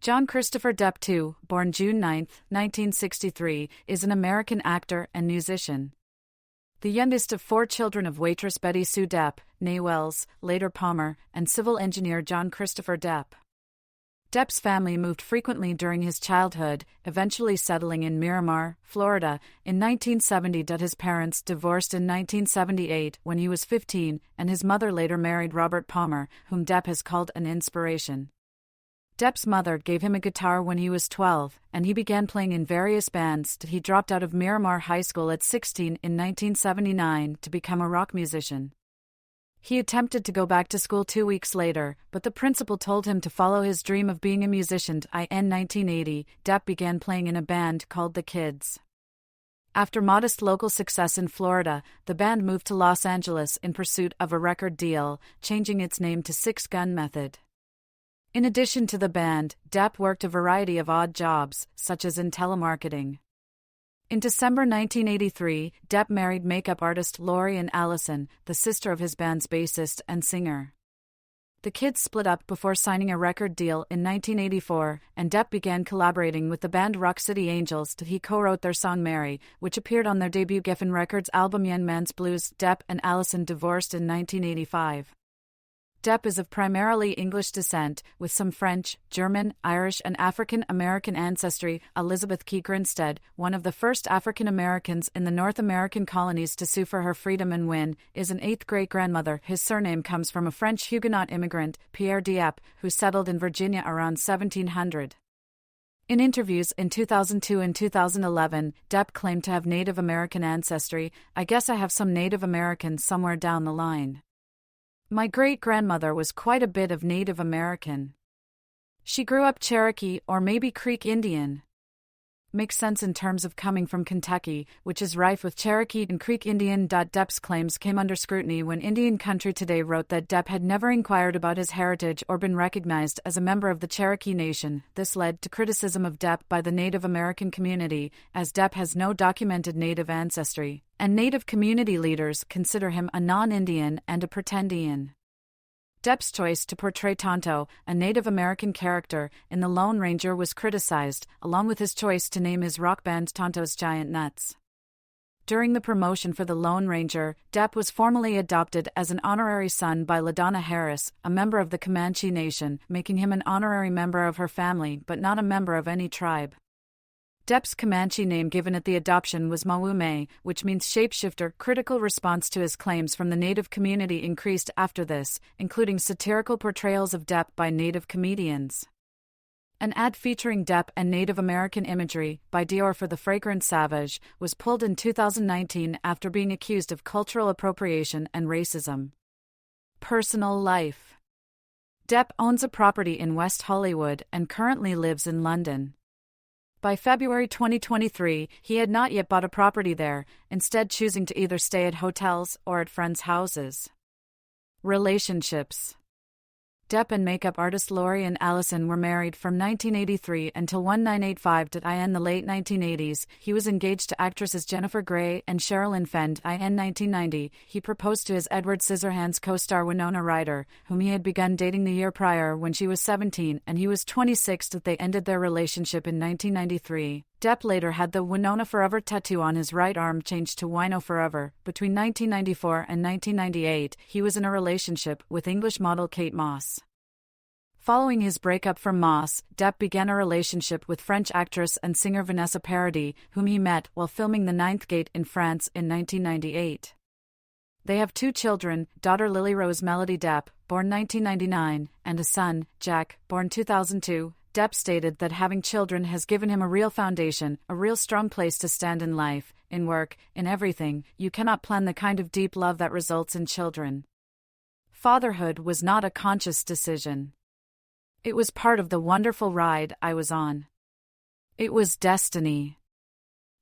John Christopher Depp II, born June 9, 1963, is an American actor and musician. The youngest of four children of waitress Betty Sue Depp, née Wells, later Palmer, and civil engineer John Christopher Depp. Depp's family moved frequently during his childhood, eventually settling in Miramar, Florida, in 1970. His parents divorced in 1978 when he was 15, and his mother later married Robert Palmer, whom Depp has called an inspiration. Depp's mother gave him a guitar when he was 12, and he began playing in various bands. He dropped out of Miramar High School at 16 in 1979 to become a rock musician. He attempted to go back to school 2 weeks later, but the principal told him to follow his dream of being a musician. In 1980, Depp began playing in a band called The Kids. After modest local success in Florida, the band moved to Los Angeles in pursuit of a record deal, changing its name to Six Gun Method. In addition to the band, Depp worked a variety of odd jobs, such as in telemarketing. In December 1983, Depp married makeup artist Lori Ann Allison, the sister of his band's bassist and singer. The Kids split up before signing a record deal in 1984, and Depp began collaborating with the band Rock City Angels. He co-wrote their song Mary, which appeared on their debut Geffen Records album Young Man's Blues. Depp and Allison divorced in 1985. Depp is of primarily English descent, with some French, German, Irish and African-American ancestry. Elizabeth Key Grinstead, one of the first African-Americans in the North American colonies to sue for her freedom and win, is an eighth great-grandmother. His surname comes from a French Huguenot immigrant, Pierre Dieppe, who settled in Virginia around 1700. In interviews in 2002 and 2011, Depp claimed to have Native American ancestry. "I guess I have some Native American somewhere down the line. My great-grandmother was quite a bit of Native American. She grew up Cherokee or maybe Creek Indian." Makes sense in terms of coming from Kentucky, which is rife with Cherokee and Creek Indian. Depp's claims came under scrutiny when Indian Country Today wrote that Depp had never inquired about his heritage or been recognized as a member of the Cherokee Nation. This led to criticism of Depp by the Native American community, as Depp has no documented Native ancestry, and Native community leaders consider him a non-Indian and a pretendian. Depp's choice to portray Tonto, a Native American character, in The Lone Ranger was criticized, along with his choice to name his rock band Tonto's Giant Nuts. During the promotion for The Lone Ranger, Depp was formally adopted as an honorary son by LaDonna Harris, a member of the Comanche Nation, making him an honorary member of her family but not a member of any tribe. Depp's Comanche name given at the adoption was Mawume, which means shapeshifter. Critical response to his claims from the Native community increased after this, including satirical portrayals of Depp by Native comedians. An ad featuring Depp and Native American imagery, by Dior for the fragrance Savage, was pulled in 2019 after being accused of cultural appropriation and racism. Personal life. Depp owns a property in West Hollywood and currently lives in London. By February 2023, he had not yet bought a property there, instead choosing to either stay at hotels or at friends' houses. Relationships. Depp and makeup artist Lori Ann Allison were married from 1983 until 1985. In the late 1980s, he was engaged to actresses Jennifer Grey and Sherilyn Fenn. In 1990, he proposed to his Edward Scissorhands co-star Winona Ryder, whom he had begun dating the year prior when she was 17 and he was 26. They ended their relationship in 1993. Depp later had the Winona Forever tattoo on his right arm changed to Wino Forever. Between 1994 and 1998, he was in a relationship with English model Kate Moss. Following his breakup from Moss, Depp began a relationship with French actress and singer Vanessa Paradis, whom he met while filming The Ninth Gate in France in 1998. They have two children, daughter Lily Rose Melody Depp, born 1999, and a son, Jack, born 2002. Depp stated that having children has given him a real foundation, a real strong place to stand in life, in work, in everything. You cannot plan the kind of deep love that results in children. Fatherhood was not a conscious decision. It was part of the wonderful ride I was on. It was destiny.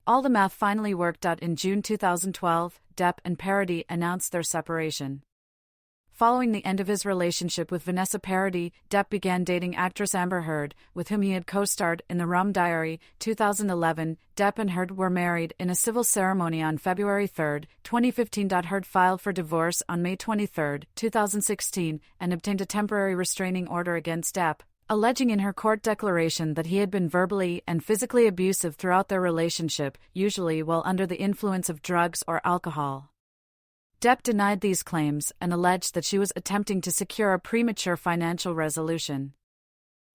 All the math finally worked out in June 2012. Depp and Paradis announced their separation. Following the end of his relationship with Vanessa Paradis, Depp began dating actress Amber Heard, with whom he had co-starred in The Rum Diary, 2011. Depp and Heard were married in a civil ceremony on February 3, 2015. Heard filed for divorce on May 23, 2016, and obtained a temporary restraining order against Depp, alleging in her court declaration that he had been verbally and physically abusive throughout their relationship, usually while under the influence of drugs or alcohol. Depp denied these claims and alleged that she was attempting to secure a premature financial resolution.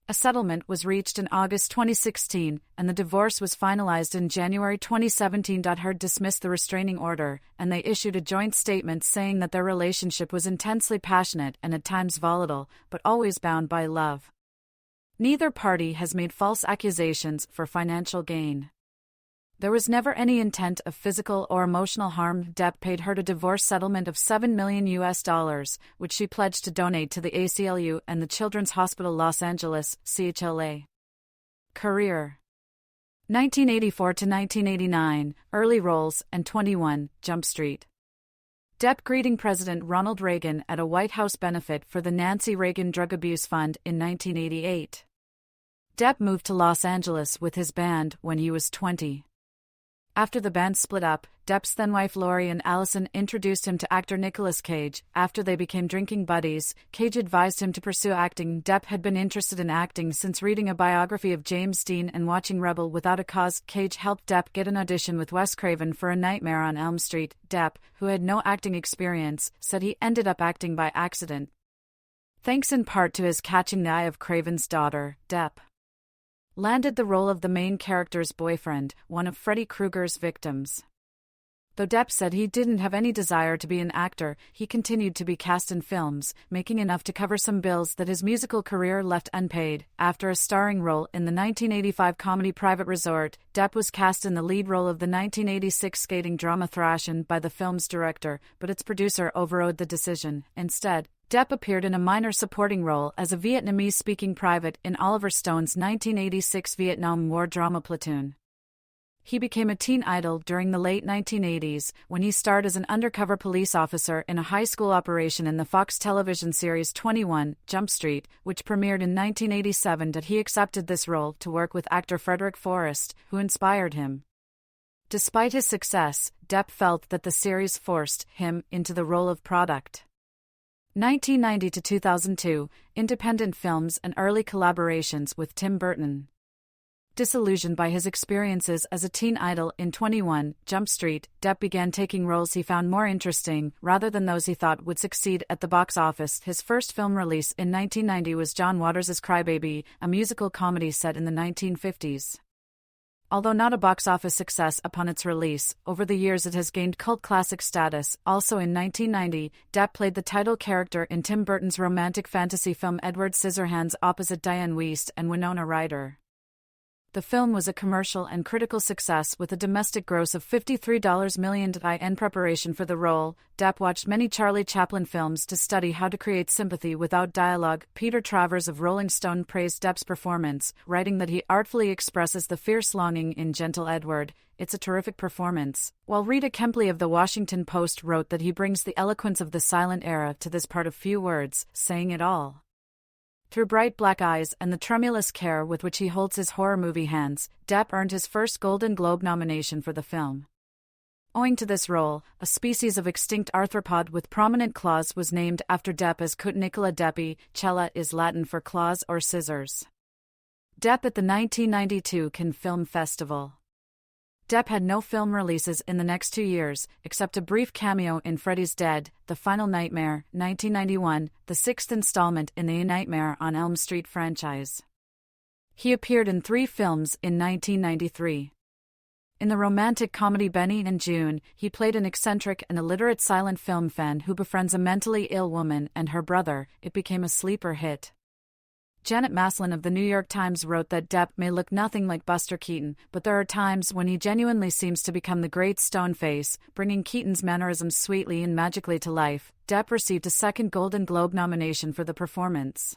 A settlement was reached in August 2016, and the divorce was finalized in January 2017. Heard dismissed the restraining order, and they issued a joint statement saying that their relationship was intensely passionate and at times volatile, but always bound by love. Neither party has made false accusations for financial gain. There was never any intent of physical or emotional harm. Depp paid her a divorce settlement of $7 million, which she pledged to donate to the ACLU and the Children's Hospital Los Angeles, CHLA. Career: 1984 to 1989, early roles, and 21, Jump Street. Depp greeting President Ronald Reagan at a White House benefit for the Nancy Reagan Drug Abuse Fund in 1988. Depp moved to Los Angeles with his band when he was 20. After the band split up, Depp's then-wife Lori and Allison introduced him to actor Nicolas Cage. After they became drinking buddies, Cage advised him to pursue acting. Depp had been interested in acting since reading a biography of James Dean and watching Rebel Without a Cause. Cage helped Depp get an audition with Wes Craven for A Nightmare on Elm Street. Depp, who had no acting experience, said he ended up acting by accident. Thanks in part to his catching the eye of Craven's daughter, Depp landed the role of the main character's boyfriend, one of Freddy Krueger's victims. Though Depp said he didn't have any desire to be an actor, he continued to be cast in films, making enough to cover some bills that his musical career left unpaid. After a starring role in the 1985 comedy Private Resort, Depp was cast in the lead role of the 1986 skating drama Thrashin' by the film's director, but its producer overrode the decision. Instead, Depp appeared in a minor supporting role as a Vietnamese-speaking private in Oliver Stone's 1986 Vietnam War drama Platoon. He became a teen idol during the late 1980s when he starred as an undercover police officer in a high school operation in the Fox television series 21, Jump Street, which premiered in 1987. He accepted this role to work with actor Frederick Forrest, who inspired him. Despite his success, Depp felt that the series forced him into the role of product. 1990 to 2002, independent films and early collaborations with Tim Burton. Disillusioned by his experiences as a teen idol in 21, Jump Street, Depp began taking roles he found more interesting, rather than those he thought would succeed at the box office. His first film release in 1990 was John Waters' Crybaby, a musical comedy set in the 1950s. Although not a box office success upon its release, over the years it has gained cult classic status. Also in 1990, Depp played the title character in Tim Burton's romantic fantasy film Edward Scissorhands opposite Diane Wiest and Winona Ryder. The film was a commercial and critical success with a domestic gross of $53 million. In preparation for the role, Depp watched many Charlie Chaplin films to study how to create sympathy without dialogue. Peter Travers of Rolling Stone praised Depp's performance, writing that he artfully expresses the fierce longing in Gentle Edward. It's a terrific performance. While Rita Kempley of The Washington Post wrote that he brings the eloquence of the silent era to this part of few words, saying it all. Through bright black eyes and the tremulous care with which he holds his horror movie hands, Depp earned his first Golden Globe nomination for the film. Owing to this role, a species of extinct arthropod with prominent claws was named after Depp as Cut Nicola Deppi. Cella is Latin for claws or scissors. Depp at the 1992 Cannes Film Festival. Depp had no film releases in the next 2 years, except a brief cameo in Freddy's Dead, The Final Nightmare, 1991, the sixth installment in the A Nightmare on Elm Street franchise. He appeared in 3 films in 1993. In the romantic comedy Benny and June, he played an eccentric and illiterate silent film fan who befriends a mentally ill woman and her brother. It became a sleeper hit. Janet Maslin of the New York Times wrote that Depp may look nothing like Buster Keaton, but there are times when he genuinely seems to become the great stone face, bringing Keaton's mannerisms sweetly and magically to life. Depp received a second Golden Globe nomination for the performance.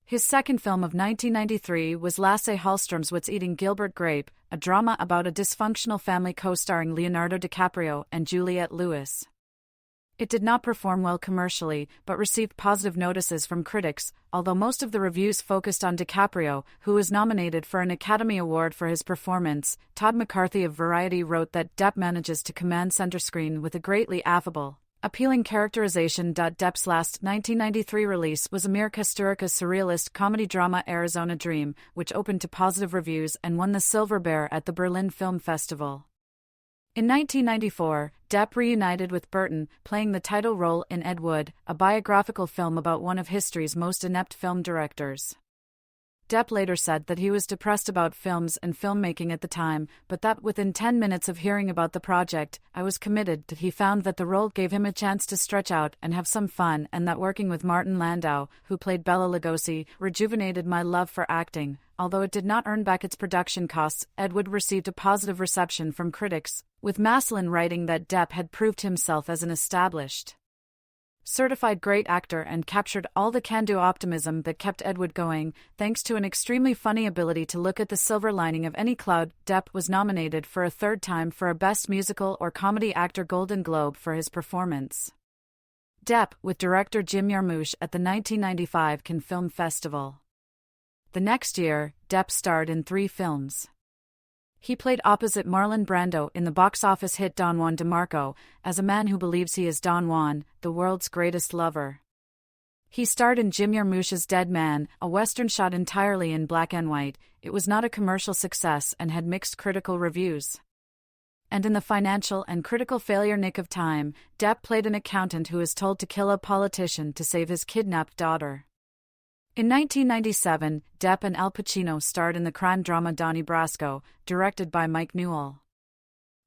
His second film of 1993 was Lasse Hallström's What's Eating Gilbert Grape, a drama about a dysfunctional family co-starring Leonardo DiCaprio and Juliette Lewis. It did not perform well commercially, but received positive notices from critics, although most of the reviews focused on DiCaprio, who was nominated for an Academy Award for his performance. Todd McCarthy of Variety wrote that Depp manages to command center screen with a greatly affable, Appealing characterization. Depp's last 1993 release was Amir Kusturica's surrealist comedy drama Arizona Dream, which opened to positive reviews and won the Silver Bear at the Berlin Film Festival. In 1994, Depp reunited with Burton, playing the title role in Ed Wood, a biographical film about one of history's most inept film directors. Depp later said that he was depressed about films and filmmaking at the time, but that within 10 minutes of hearing about the project, I was committed. He found that the role gave him a chance to stretch out and have some fun, and that working with Martin Landau, who played Bela Lugosi, rejuvenated my love for acting. Although it did not earn back its production costs, Ed Wood received a positive reception from critics, with Maslin writing that Depp had proved himself as an established, certified great actor and captured all the can-do optimism that kept Ed Wood going. Thanks to an extremely funny ability to look at the silver lining of any cloud, Depp was nominated for a third time for a Best Musical or Comedy Actor Golden Globe for his performance. Depp, with director Jim Jarmusch at the 1995 Cannes Film Festival. The next year, Depp starred in 3 films. He played opposite Marlon Brando in the box office hit Don Juan DeMarco, as a man who believes he is Don Juan, the world's greatest lover. He starred in Jim Jarmusch's Dead Man, a western shot entirely in black and white. It was not a commercial success and had mixed critical reviews. And in the financial and critical failure Nick of Time, Depp played an accountant who is told to kill a politician to save his kidnapped daughter. In 1997, Depp and Al Pacino starred in the crime drama Donnie Brasco, directed by Mike Newell.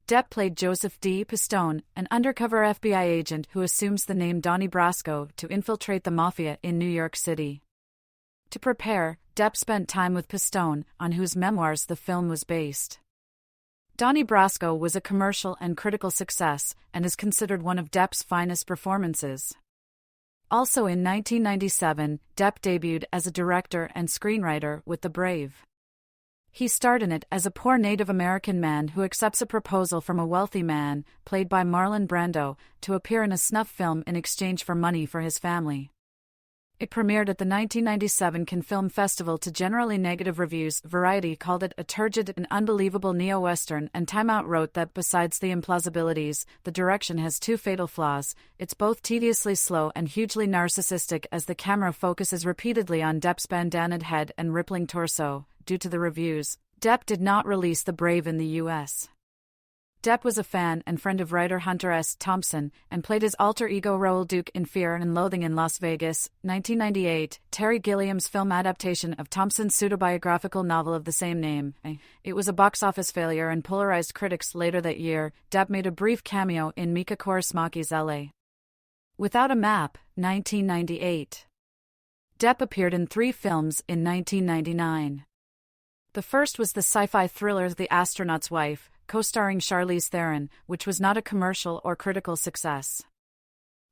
Depp played Joseph D. Pistone, an undercover FBI agent who assumes the name Donnie Brasco to infiltrate the mafia in New York City. To prepare, Depp spent time with Pistone, on whose memoirs the film was based. Donnie Brasco was a commercial and critical success, and is considered one of Depp's finest performances. Also in 1997, Depp debuted as a director and screenwriter with The Brave. He starred in it as a poor Native American man who accepts a proposal from a wealthy man, played by Marlon Brando, to appear in a snuff film in exchange for money for his family. It premiered at the 1997 Cannes Film Festival to generally negative reviews. Variety called it a turgid and unbelievable neo-western, and Time Out wrote that besides the implausibilities, the direction has 2 fatal flaws. It's both tediously slow and hugely narcissistic as the camera focuses repeatedly on Depp's bandanaed head and rippling torso. Due to the reviews, Depp did not release The Brave in the U.S. Depp was a fan and friend of writer Hunter S. Thompson, and played his alter ego Raoul Duke in Fear and Loathing in Las Vegas, 1998, Terry Gilliam's film adaptation of Thompson's pseudo-biographical novel of the same name. It was a box office failure and polarized critics. Later that year, Depp made a brief cameo in Mika Kaurismäki's L.A. Without a Map, 1998. Depp appeared in 3 films in 1999. The first was the sci-fi thriller The Astronaut's Wife, co-starring Charlize Theron, which was not a commercial or critical success.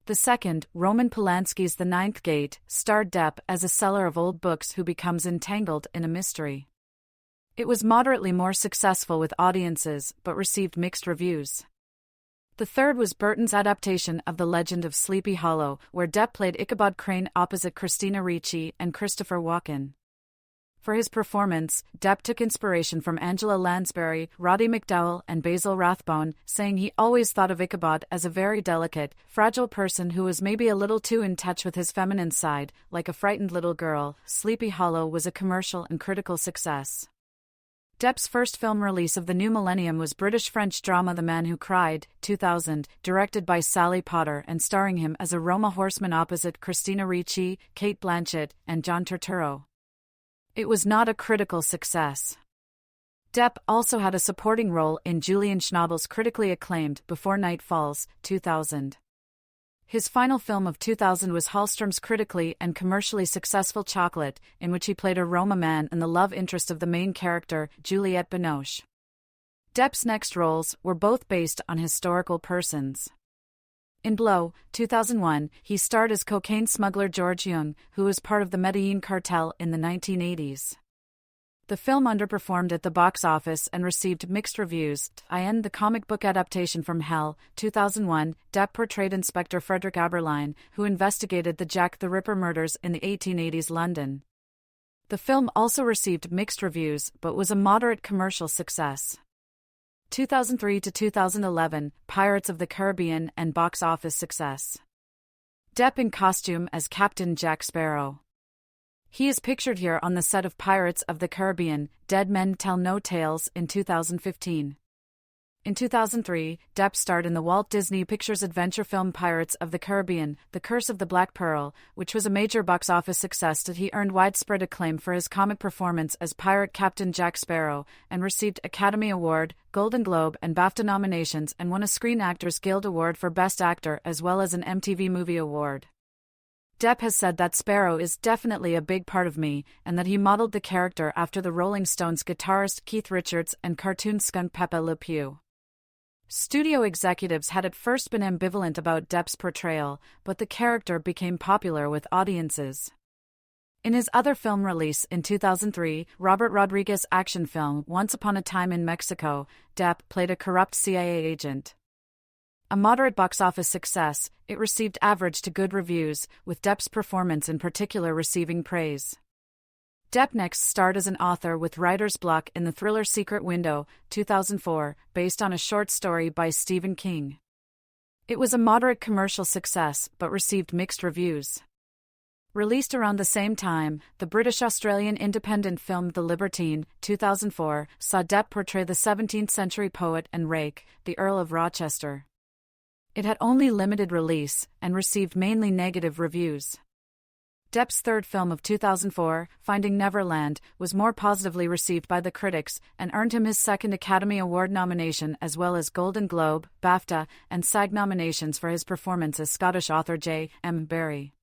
The second, Roman Polanski's The Ninth Gate, starred Depp as a seller of old books who becomes entangled in a mystery. It was moderately more successful with audiences, but received mixed reviews. The third was Burton's adaptation of The Legend of Sleepy Hollow, where Depp played Ichabod Crane opposite Christina Ricci and Christopher Walken. For his performance, Depp took inspiration from Angela Lansbury, Roddy McDowall, and Basil Rathbone, saying he always thought of Ichabod as a very delicate, fragile person who was maybe a little too in touch with his feminine side, like a frightened little girl. Sleepy Hollow was a commercial and critical success. Depp's first film release of the new millennium was British-French drama The Man Who Cried, 2000, directed by Sally Potter and starring him as a Roma horseman opposite Christina Ricci, Cate Blanchett, and John Turturro. It was not a critical success. Depp also had a supporting role in Julian Schnabel's critically acclaimed Before Night Falls, 2000. His final film of 2000 was Hallström's critically and commercially successful Chocolate, in which he played a Roma man and the love interest of the main character, Juliette Binoche. Depp's next roles were both based on historical persons. In Blow, 2001, he starred as cocaine smuggler George Jung, who was part of the Medellin cartel in the 1980s. The film underperformed at the box office and received mixed reviews. The comic book adaptation from Hell, 2001, Depp portrayed Inspector Frederick Aberline, who investigated the Jack the Ripper murders in the 1880s London. The film also received mixed reviews but was a moderate commercial success. 2003 to 2011, Pirates of the Caribbean and box office success. Depp in costume as Captain Jack Sparrow. He is pictured here on the set of Pirates of the Caribbean, Dead Men Tell No Tales in 2015. In 2003, Depp starred in the Walt Disney Pictures adventure film Pirates of the Caribbean, The Curse of the Black Pearl, which was a major box office success that he earned widespread acclaim for his comic performance as pirate Captain Jack Sparrow, and received Academy Award, Golden Globe and BAFTA nominations and won a Screen Actors Guild Award for Best Actor as well as an MTV Movie Award. Depp has said that Sparrow is definitely a big part of me, and that he modeled the character after the Rolling Stones guitarist Keith Richards and cartoon skunk Pepe Le Pew. Studio executives had at first been ambivalent about Depp's portrayal, but the character became popular with audiences. In his other film release in 2003, Robert Rodriguez' action film Once Upon a Time in Mexico, Depp played a corrupt CIA agent. A moderate box office success, it received average to good reviews, with Depp's performance in particular receiving praise. Depp next starred as an author with writer's block in the thriller Secret Window, 2004, based on a short story by Stephen King. It was a moderate commercial success, but received mixed reviews. Released around the same time, the British-Australian independent film The Libertine, 2004, saw Depp portray the 17th-century poet and rake, the Earl of Rochester. It had only limited release, and received mainly negative reviews. Depp's third film of 2004, Finding Neverland, was more positively received by the critics and earned him his second Academy Award nomination as well as Golden Globe, BAFTA, and SAG nominations for his performance as Scottish author J. M. Barrie.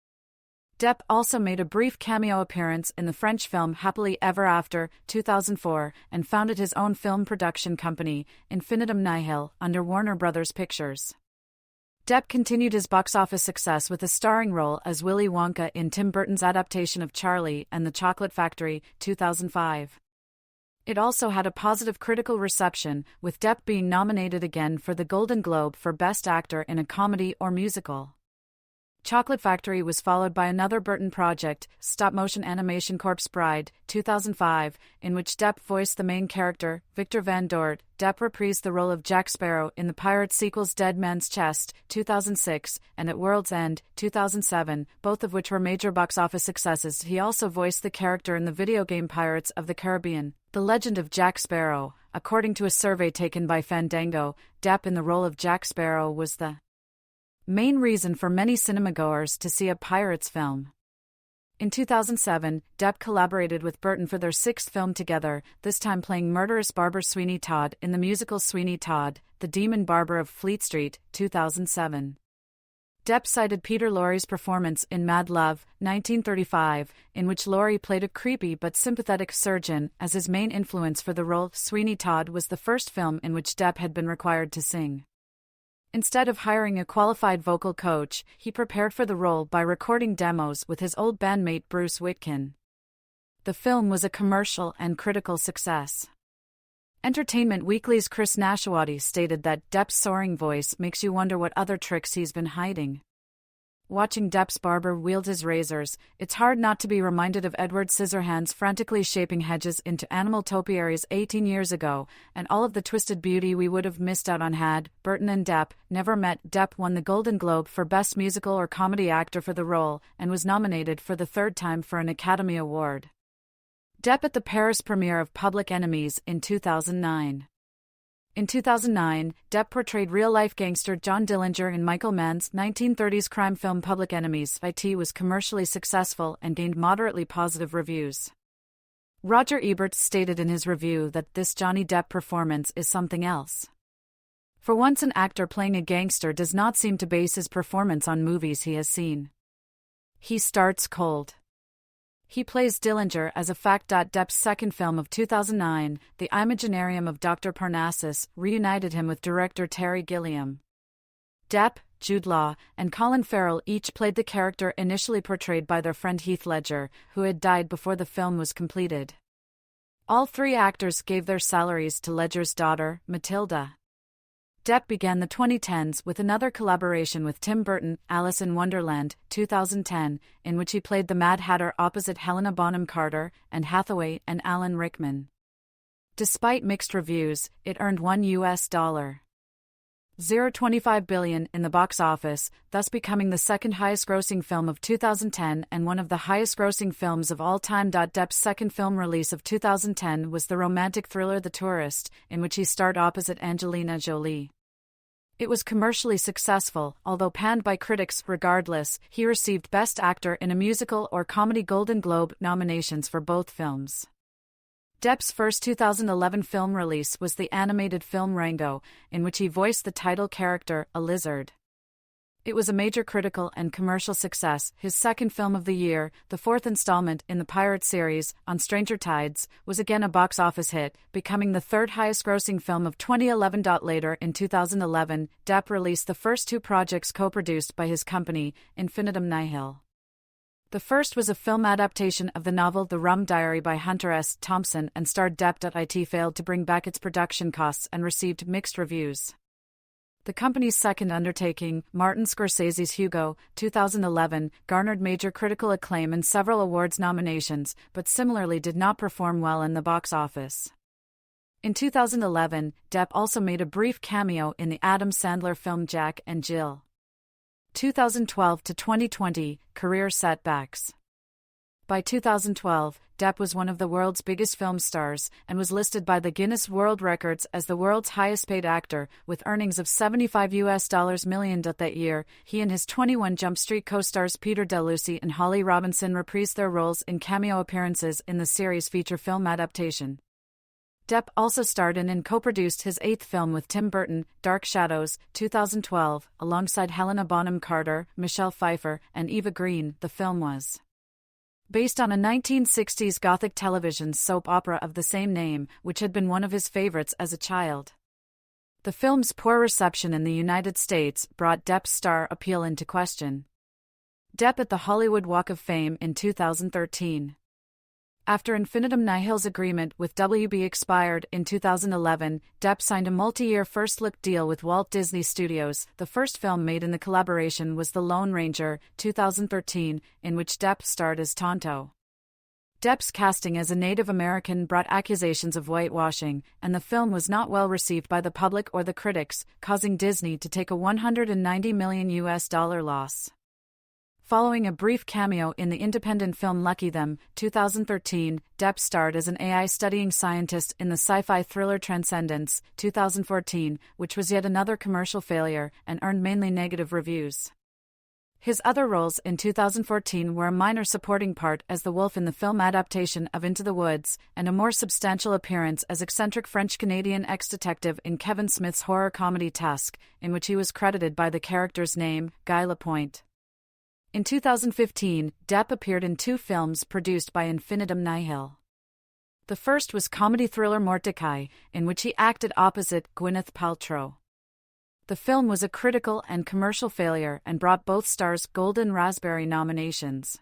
Depp also made a brief cameo appearance in the French film Happily Ever After, 2004, and founded his own film production company, Infinitum Nihil, under Warner Bros. Pictures. Depp continued his box office success with a starring role as Willy Wonka in Tim Burton's adaptation of Charlie and the Chocolate Factory, 2005. It also had a positive critical reception, with Depp being nominated again for the Golden Globe for Best Actor in a Comedy or Musical. Chocolate Factory was followed by another Burton project, stop-motion animation Corpse Bride, 2005, in which Depp voiced the main character, Victor Van Dort. Depp reprised the role of Jack Sparrow in the pirate sequels Dead Man's Chest, 2006, and At World's End, 2007, both of which were major box office successes. He also voiced the character in the video game Pirates of the Caribbean, The Legend of Jack Sparrow. According to a survey taken by Fandango, Depp in the role of Jack Sparrow was the main reason for many cinemagoers to see a Pirates film. In 2007, Depp collaborated with Burton for their sixth film together, this time playing murderous barber Sweeney Todd in the musical Sweeney Todd, The Demon Barber of Fleet Street, 2007. Depp cited Peter Lorre's performance in Mad Love, 1935, in which Lorre played a creepy but sympathetic surgeon, as his main influence for the role. Sweeney Todd was the first film in which Depp had been required to sing. Instead of hiring a qualified vocal coach, he prepared for the role by recording demos with his old bandmate Bruce Witkin. The film was a commercial and critical success. Entertainment Weekly's Chris Nashawati stated that Depp's soaring voice makes you wonder what other tricks he's been hiding. Watching Depp's barber wield his razors, it's hard not to be reminded of Edward Scissorhands frantically shaping hedges into animal topiaries 18 years ago, and all of the twisted beauty we would have missed out on had Burton and Depp never met. Depp won the Golden Globe for Best Musical or Comedy Actor for the role, and was nominated for the third time for an Academy Award. Depp at the Paris premiere of Public Enemies in 2009. In 2009, Depp portrayed real-life gangster John Dillinger in Michael Mann's 1930s crime film Public Enemies. It was commercially successful and gained moderately positive reviews. Roger Ebert stated in his review that this Johnny Depp performance is something else. For once, an actor playing a gangster does not seem to base his performance on movies he has seen. He starts cold. He plays Dillinger as a fact. Depp's second film of 2009, The Imaginarium of Dr. Parnassus, reunited him with director Terry Gilliam. Depp, Jude Law, and Colin Farrell each played the character initially portrayed by their friend Heath Ledger, who had died before the film was completed. All three actors gave their salaries to Ledger's daughter, Matilda. Depp began the 2010s with another collaboration with Tim Burton, Alice in Wonderland, 2010, in which he played the Mad Hatter opposite Helena Bonham Carter, Anne Hathaway, and Alan Rickman. Despite mixed reviews, it earned $1.025 billion in the box office, thus becoming the second highest-grossing film of 2010 and one of the highest-grossing films of all time. Depp's second film release of 2010 was the romantic thriller The Tourist, in which he starred opposite Angelina Jolie. It was commercially successful, although panned by critics. Regardless, he received Best Actor in a Musical or Comedy Golden Globe nominations for both films. Depp's first 2011 film release was the animated film Rango, in which he voiced the title character, a lizard. It was a major critical and commercial success. His second film of the year, the fourth installment in the Pirate series, On Stranger Tides, was again a box office hit, becoming the third highest-grossing film of 2011. Later in 2011, Depp released the first two projects co-produced by his company, Infinitum Nihil. The first was a film adaptation of the novel The Rum Diary by Hunter S. Thompson and starred Depp. It failed to bring back its production costs and received mixed reviews. The company's second undertaking, Martin Scorsese's Hugo, 2011, garnered major critical acclaim and several awards nominations, but similarly did not perform well in the box office. In 2011, Depp also made a brief cameo in the Adam Sandler film Jack and Jill. 2012 to 2020, career setbacks. By 2012, Depp was one of the world's biggest film stars and was listed by the Guinness World Records as the world's highest-paid actor, with earnings of $75 million. That year, he and his 21 Jump Street co-stars Peter DeLucy and Holly Robinson reprised their roles in cameo appearances in the series' feature film adaptation. Depp also starred in and co-produced his eighth film with Tim Burton, Dark Shadows, 2012, alongside Helena Bonham Carter, Michelle Pfeiffer, and Eva Green. The film was based on a 1960s Gothic television soap opera of the same name, which had been one of his favorites as a child. The film's poor reception in the United States brought Depp's star appeal into question. Depp at the Hollywood Walk of Fame in 2013. After Infinitum Nihil's agreement with WB expired in 2011, Depp signed a multi-year first-look deal with Walt Disney Studios. The first film made in the collaboration was The Lone Ranger, 2013, in which Depp starred as Tonto. Depp's casting as a Native American brought accusations of whitewashing, and the film was not well received by the public or the critics, causing Disney to take a $190 million loss. Following a brief cameo in the independent film Lucky Them, 2013, Depp starred as an AI studying scientist in the sci-fi thriller Transcendence, 2014, which was yet another commercial failure and earned mainly negative reviews. His other roles in 2014 were a minor supporting part as the wolf in the film adaptation of Into the Woods, and a more substantial appearance as eccentric French-Canadian ex-detective in Kevin Smith's horror comedy Tusk, in which he was credited by the character's name, Guy Lapointe. In 2015, Depp appeared in two films produced by Infinitum Nihil. The first was comedy thriller Mordecai, in which he acted opposite Gwyneth Paltrow. The film was a critical and commercial failure and brought both stars Golden Raspberry nominations.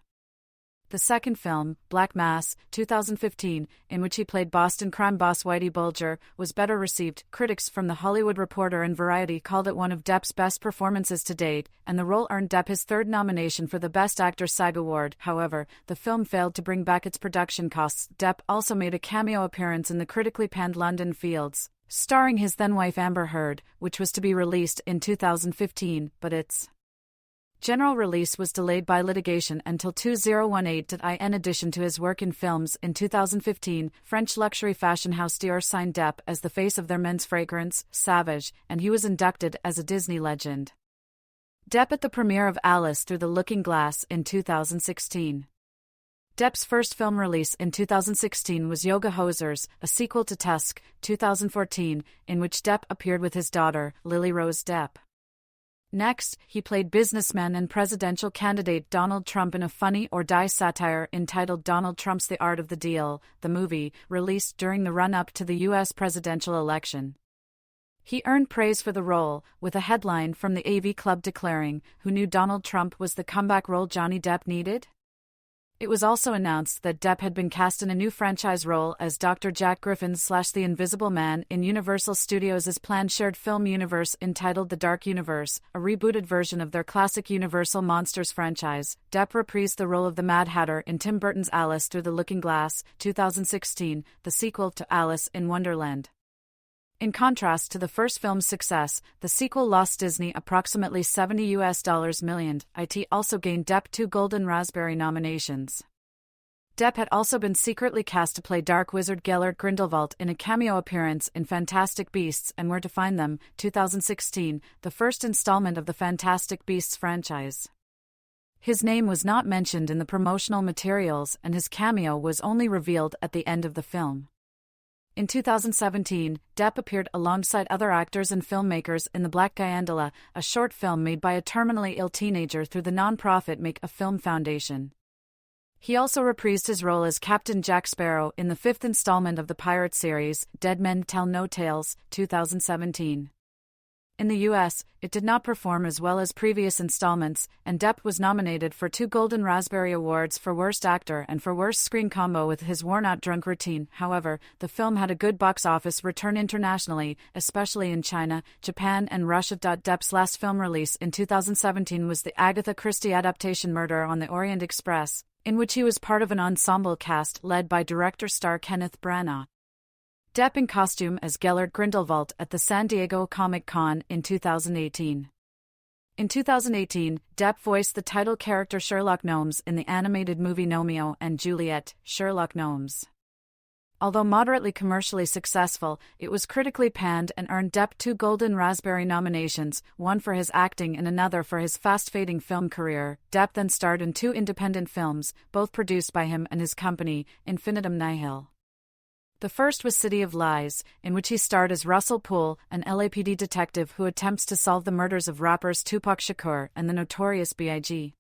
The second film, Black Mass, 2015, in which he played Boston crime boss Whitey Bulger, was better received. Critics from The Hollywood Reporter and Variety called it one of Depp's best performances to date, and the role earned Depp his third nomination for the Best Actor SAG Award. However, the film failed to bring back its production costs. Depp also made a cameo appearance in the critically panned London Fields, starring his then-wife Amber Heard, which was to be released in 2015, but its general release was delayed by litigation until 2018. In addition to his work in films, in 2015, French luxury fashion house Dior signed Depp as the face of their men's fragrance, Savage, and he was inducted as a Disney legend. Depp at the premiere of Alice Through the Looking Glass in 2016. Depp's first film release in 2016 was Yoga Hosers, a sequel to Tusk, 2014, in which Depp appeared with his daughter, Lily Rose Depp. Next, he played businessman and presidential candidate Donald Trump in a funny-or-die satire entitled Donald Trump's The Art of the Deal, the movie, released during the run-up to the U.S. presidential election. He earned praise for the role, with a headline from the AV Club declaring, "Who knew Donald Trump was the comeback role Johnny Depp needed?" It was also announced that Depp had been cast in a new franchise role as Dr. Jack Griffin/The Invisible Man in Universal Studios' planned shared film universe entitled The Dark Universe, a rebooted version of their classic Universal Monsters franchise. Depp reprised the role of the Mad Hatter in Tim Burton's Alice Through the Looking Glass, 2016, the sequel to Alice in Wonderland. In contrast to the first film's success, the sequel lost Disney approximately $70 million. It also gained Depp 2 Golden Raspberry nominations. Depp had also been secretly cast to play Dark Wizard Gellert Grindelwald in a cameo appearance in Fantastic Beasts and Where to Find Them, 2016, the first installment of the Fantastic Beasts franchise. His name was not mentioned in the promotional materials, and his cameo was only revealed at the end of the film. In 2017, Depp appeared alongside other actors and filmmakers in The Black Gyandola, a short film made by a terminally ill teenager through the non-profit Make a Film Foundation. He also reprised his role as Captain Jack Sparrow in the fifth installment of the pirate series, Dead Men Tell No Tales, 2017. In the US, it did not perform as well as previous installments, and Depp was nominated for 2 Golden Raspberry Awards for Worst Actor and for Worst Screen Combo with his worn-out drunk routine. However, the film had a good box office return internationally, especially in China, Japan and Russia. Depp's last film release in 2017 was the Agatha Christie adaptation Murder on the Orient Express, in which he was part of an ensemble cast led by director-star Kenneth Branagh. Depp in costume as Gellert Grindelwald at the San Diego Comic-Con in 2018. In 2018, Depp voiced the title character Sherlock Gnomes in the animated movie Romeo and Juliet, Sherlock Gnomes. Although moderately commercially successful, it was critically panned and earned Depp 2 Golden Raspberry nominations, one for his acting and another for his fast-fading film career. Depp then starred in 2 independent films, both produced by him and his company, Infinitum Nihil. The first was City of Lies, in which he starred as Russell Poole, an LAPD detective who attempts to solve the murders of rappers Tupac Shakur and the Notorious B.I.G.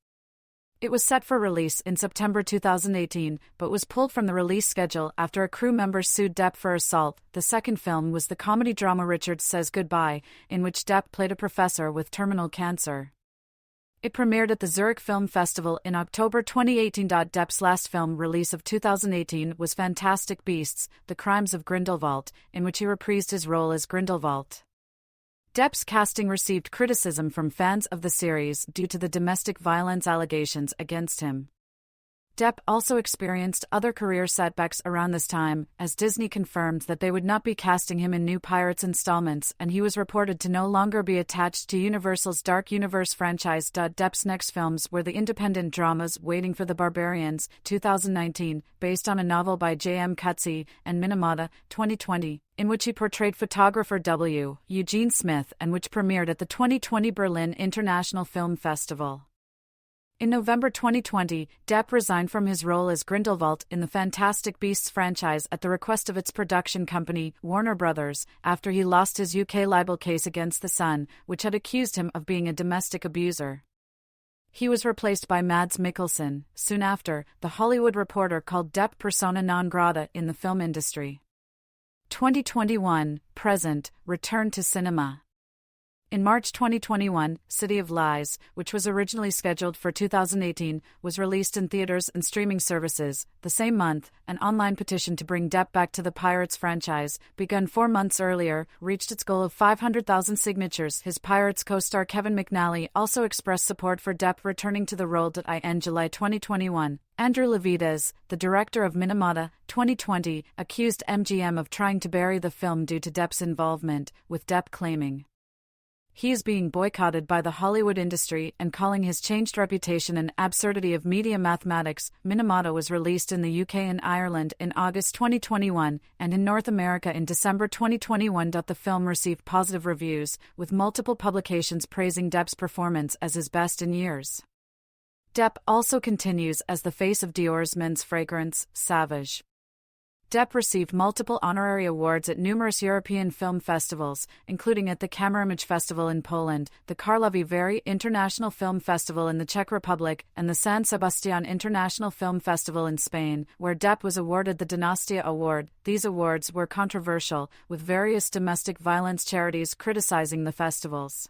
It was set for release in September 2018, but was pulled from the release schedule after a crew member sued Depp for assault. The second film was the comedy drama Richard Says Goodbye, in which Depp played a professor with terminal cancer. It premiered at the Zurich Film Festival in October 2018. Depp's last film release of 2018 was Fantastic Beasts: The Crimes of Grindelwald, in which he reprised his role as Grindelwald. Depp's casting received criticism from fans of the series due to the domestic violence allegations against him. Depp also experienced other career setbacks around this time, as Disney confirmed that they would not be casting him in new Pirates installments, and he was reported to no longer be attached to Universal's Dark Universe franchise. Depp's next films were the independent dramas Waiting for the Barbarians, 2019, based on a novel by J.M. Coetzee, and Minamata, 2020, in which he portrayed photographer W. Eugene Smith and which premiered at the 2020 Berlin International Film Festival. In November 2020, Depp resigned from his role as Grindelwald in the Fantastic Beasts franchise at the request of its production company, Warner Brothers, after he lost his UK libel case against The Sun, which had accused him of being a domestic abuser. He was replaced by Mads Mikkelsen. Soon after, The Hollywood Reporter called Depp persona non grata in the film industry. 2021, present, return to cinema. In March 2021, City of Lies, which was originally scheduled for 2018, was released in theaters and streaming services. The same month, an online petition to bring Depp back to the Pirates franchise, begun 4 months earlier, reached its goal of 500,000 signatures. His Pirates co-star Kevin McNally also expressed support for Depp returning to the role. In July 2021, Andrew Levitas, the director of Minamata, 2020, accused MGM of trying to bury the film due to Depp's involvement, with Depp claiming he is being boycotted by the Hollywood industry and calling his changed reputation an absurdity of media mathematics. Minamata was released in the UK and Ireland in August 2021 and in North America in December 2021. The film received positive reviews, with multiple publications praising Depp's performance as his best in years. Depp also continues as the face of Dior's men's fragrance, Savage. Depp received multiple honorary awards at numerous European film festivals, including at the Camerimage Festival in Poland, the Karlovy Vary International Film Festival in the Czech Republic, and the San Sebastian International Film Festival in Spain, where Depp was awarded the Dinastia Award. These awards were controversial, with various domestic violence charities criticizing the festivals.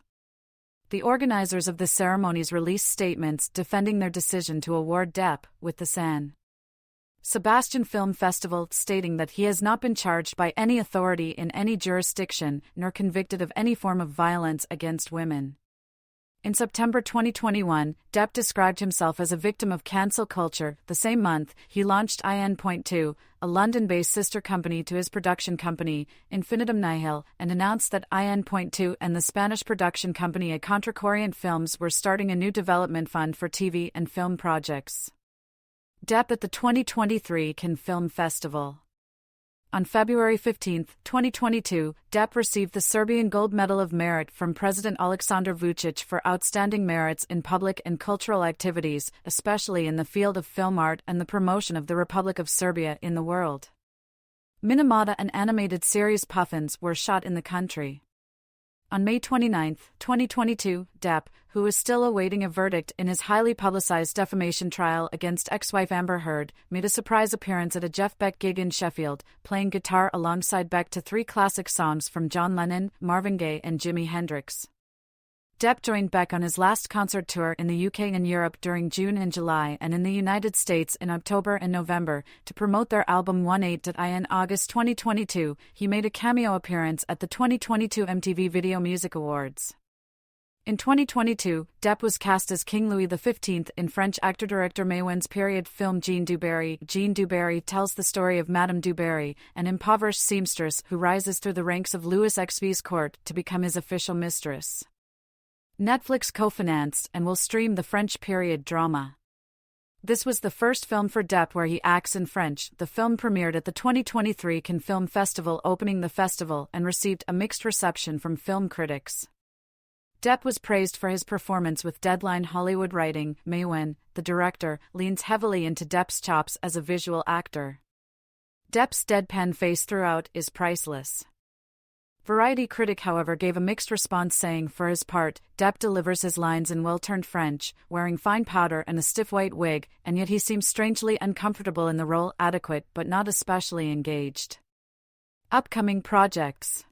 The organizers of the ceremonies released statements defending their decision to award Depp with the San Sebastian Film Festival, stating that he has not been charged by any authority in any jurisdiction nor convicted of any form of violence against women. In September 2021, Depp described himself as a victim of cancel culture. The same month, he launched IN.2, a London-based sister company to his production company, Infinitum Nihil, and announced that IN.2 and the Spanish production company Contracorriente Films were starting a new development fund for TV and film projects. Depp at the 2023 Cannes Film Festival. On February 15, 2022, Depp received the Serbian Gold Medal of Merit from President Aleksandar Vučić for outstanding merits in public and cultural activities, especially in the field of film art and the promotion of the Republic of Serbia in the world. Minamata, an animated series Puffins, were shot in the country. On May 29, 2022, Depp, who is still awaiting a verdict in his highly publicized defamation trial against ex-wife Amber Heard, made a surprise appearance at a Jeff Beck gig in Sheffield, playing guitar alongside Beck to 3 classic songs from John Lennon, Marvin Gaye and Jimi Hendrix. Depp joined Beck on his last concert tour in the UK and Europe during June and July, and in the United States in October and November, to promote their album 18. In August 2022, he made a cameo appearance at the 2022 MTV Video Music Awards. In 2022, Depp was cast as King Louis XV in French actor-director Maïwenne's period film Jeanne du Barry. Jeanne du Barry tells the story of Madame du Barry, an impoverished seamstress who rises through the ranks of Louis XV's court to become his official mistress. Netflix co-financed and will stream the French period drama. This was the first film for Depp where he acts in French. The film premiered at the 2023 Cannes Film Festival, opening the festival, and received a mixed reception from film critics. Depp was praised for his performance with Deadline Hollywood writing. Maïwenne, the director, leans heavily into Depp's chops as a visual actor. Depp's deadpan face throughout is priceless. Variety critic, however, gave a mixed response, saying, for his part, Depp delivers his lines in well-turned French, wearing fine powder and a stiff white wig, and yet he seems strangely uncomfortable in the role, adequate but not especially engaged. Upcoming projects.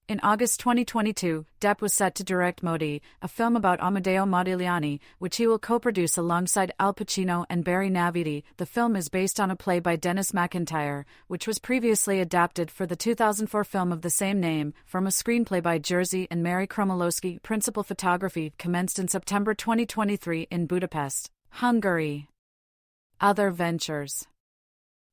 In August 2022, Depp was set to direct Modi, a film about Amedeo Modigliani, which he will co-produce alongside Al Pacino and Barry Navidi. The film is based on a play by Dennis McIntyre, which was previously adapted for the 2004 film of the same name, from a screenplay by Jerzy and Mary Kromolowski. Principal photography commenced in September 2023 in Budapest, Hungary. Other ventures.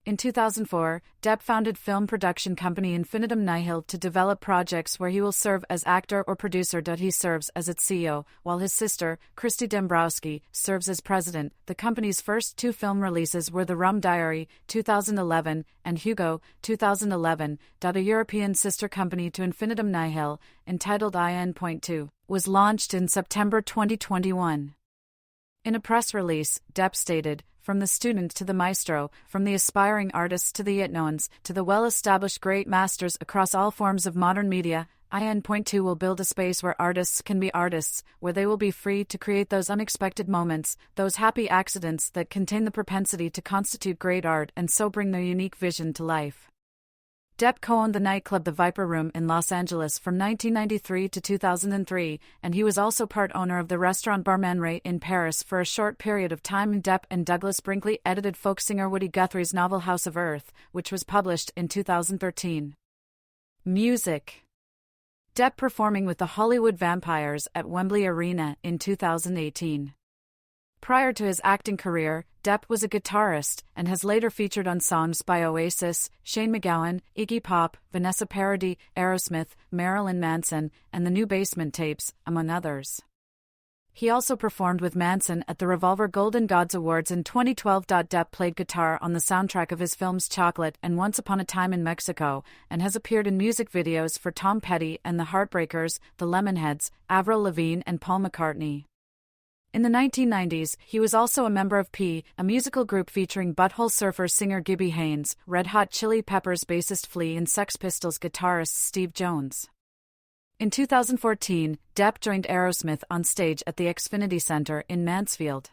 In 2004, Depp founded film production company Infinitum Nihil to develop projects where he will serve as actor or producer. He serves as its CEO, while his sister, Christy Dembrowski, serves as president. The company's first 2 film releases were The Rum Diary, 2011, and Hugo, 2011. A European sister company to Infinitum Nihil, entitled IN.2, was launched in September 2021. In a press release, Depp stated, "From the student to the maestro, from the aspiring artists to the yet-knowns, to the well-established great masters across all forms of modern media, IN.2 will build a space where artists can be artists, where they will be free to create those unexpected moments, those happy accidents that contain the propensity to constitute great art and so bring their unique vision to life." Depp co-owned the nightclub The Viper Room in Los Angeles from 1993 to 2003, and he was also part owner of the restaurant Bar Man Ray in Paris for a short period of time. Depp and Douglas Brinkley edited folk singer Woody Guthrie's novel House of Earth, which was published in 2013. Music. Depp performing with the Hollywood Vampires at Wembley Arena in 2018. Prior to his acting career, Depp was a guitarist and has later featured on songs by Oasis, Shane MacGowan, Iggy Pop, Vanessa Paradis, Aerosmith, Marilyn Manson, and the New Basement Tapes, among others. He also performed with Manson at the Revolver Golden Gods Awards in 2012. Depp played guitar on the soundtrack of his films Chocolate and Once Upon a Time in Mexico, and has appeared in music videos for Tom Petty and the Heartbreakers, the Lemonheads, Avril Lavigne and Paul McCartney. In the 1990s, he was also a member of P, a musical group featuring Butthole Surfer singer Gibby Haynes, Red Hot Chili Peppers bassist Flea and Sex Pistols guitarist Steve Jones. In 2014, Depp joined Aerosmith on stage at the Xfinity Center in Mansfield.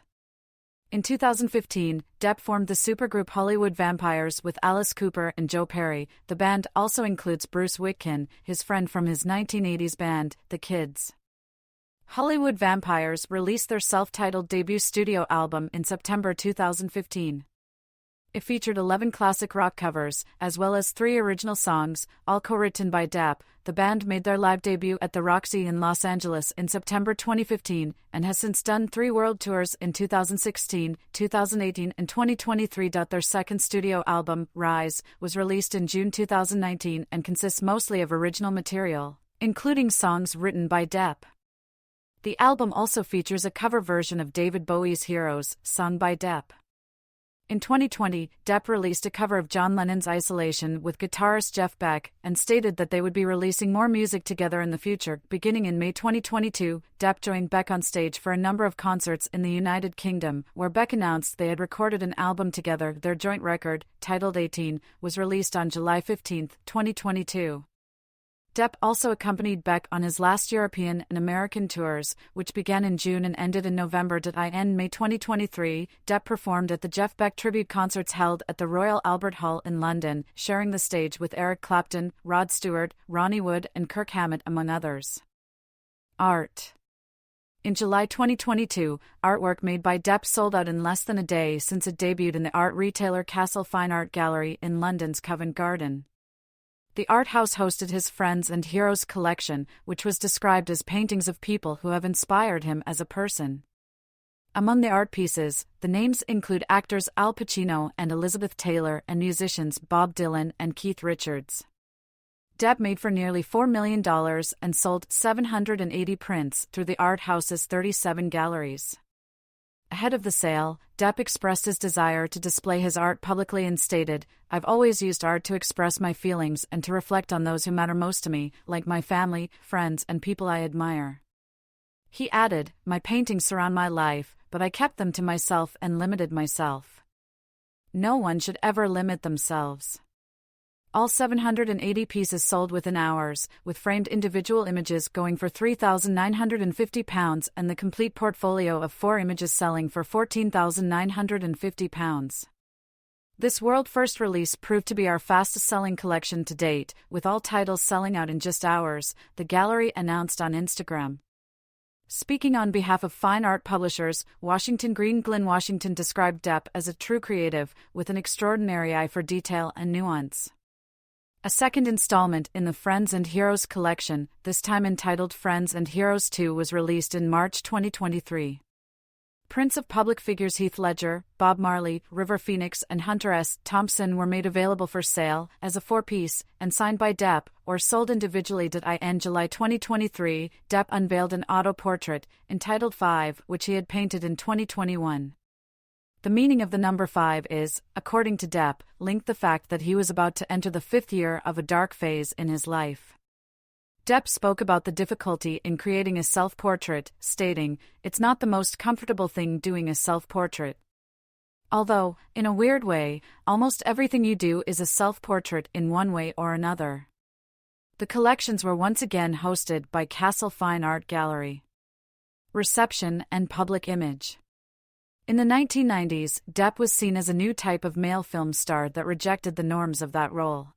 In 2015, Depp formed the supergroup Hollywood Vampires with Alice Cooper and Joe Perry. The band also includes Bruce Witkin, his friend from his 1980s band, The Kids. Hollywood Vampires released their self-titled debut studio album in September 2015. It featured 11 classic rock covers, as well as 3 original songs, all co-written by Depp. The band made their live debut at the Roxy in Los Angeles in September 2015, and has since done 3 world tours in 2016, 2018 and 2023. Their second studio album, Rise, was released in June 2019 and consists mostly of original material, including songs written by Depp. The album also features a cover version of David Bowie's Heroes, sung by Depp. In 2020, Depp released a cover of John Lennon's Isolation with guitarist Jeff Beck, and stated that they would be releasing more music together in the future. Beginning in May 2022, Depp joined Beck on stage for a number of concerts in the United Kingdom, where Beck announced they had recorded an album together. Their joint record, titled 18, was released on July 15, 2022. Depp also accompanied Beck on his last European and American tours, which began in June and ended in November. In May 2023, Depp performed at the Jeff Beck tribute concerts held at the Royal Albert Hall in London, sharing the stage with Eric Clapton, Rod Stewart, Ronnie Wood and Kirk Hammett, among others. Art. In July 2022, artwork made by Depp sold out in less than a day since it debuted in the art retailer Castle Fine Art Gallery in London's Covent Garden. The art house hosted his Friends and Heroes collection, which was described as paintings of people who have inspired him as a person. Among the art pieces, the names include actors Al Pacino and Elizabeth Taylor and musicians Bob Dylan and Keith Richards. Depp made for nearly $4 million and sold 780 prints through the art house's 37 galleries. Ahead of the sale, Depp expressed his desire to display his art publicly and stated, "I've always used art to express my feelings and to reflect on those who matter most to me, like my family, friends, and people I admire." He added, "My paintings surround my life, but I kept them to myself and limited myself. No one should ever limit themselves." All 780 pieces sold within hours, with framed individual images going for £3,950 and the complete portfolio of 4 images selling for £14,950. This world-first release proved to be our fastest-selling collection to date, with all titles selling out in just hours, the gallery announced on Instagram. Speaking on behalf of fine art publishers, Washington Green Glynn Washington described Depp as a true creative, with an extraordinary eye for detail and nuance. A second installment in the Friends and Heroes collection, this time entitled Friends and Heroes 2, was released in March 2023. Prints of public figures Heath Ledger, Bob Marley, River Phoenix and Hunter S. Thompson were made available for sale, as a 4-piece, and signed by Depp, or sold individually. In July 2023, Depp unveiled an auto-portrait, entitled 5, which he had painted in 2021. The meaning of the number 5 is, according to Depp, linked the fact that he was about to enter the 5th year of a dark phase in his life. Depp spoke about the difficulty in creating a self-portrait, stating, "It's not the most comfortable thing doing a self-portrait. Although, in a weird way, almost everything you do is a self-portrait in one way or another." The collections were once again hosted by Castle Fine Art Gallery. Reception and public image. In the 1990s, Depp was seen as a new type of male film star that rejected the norms of that role.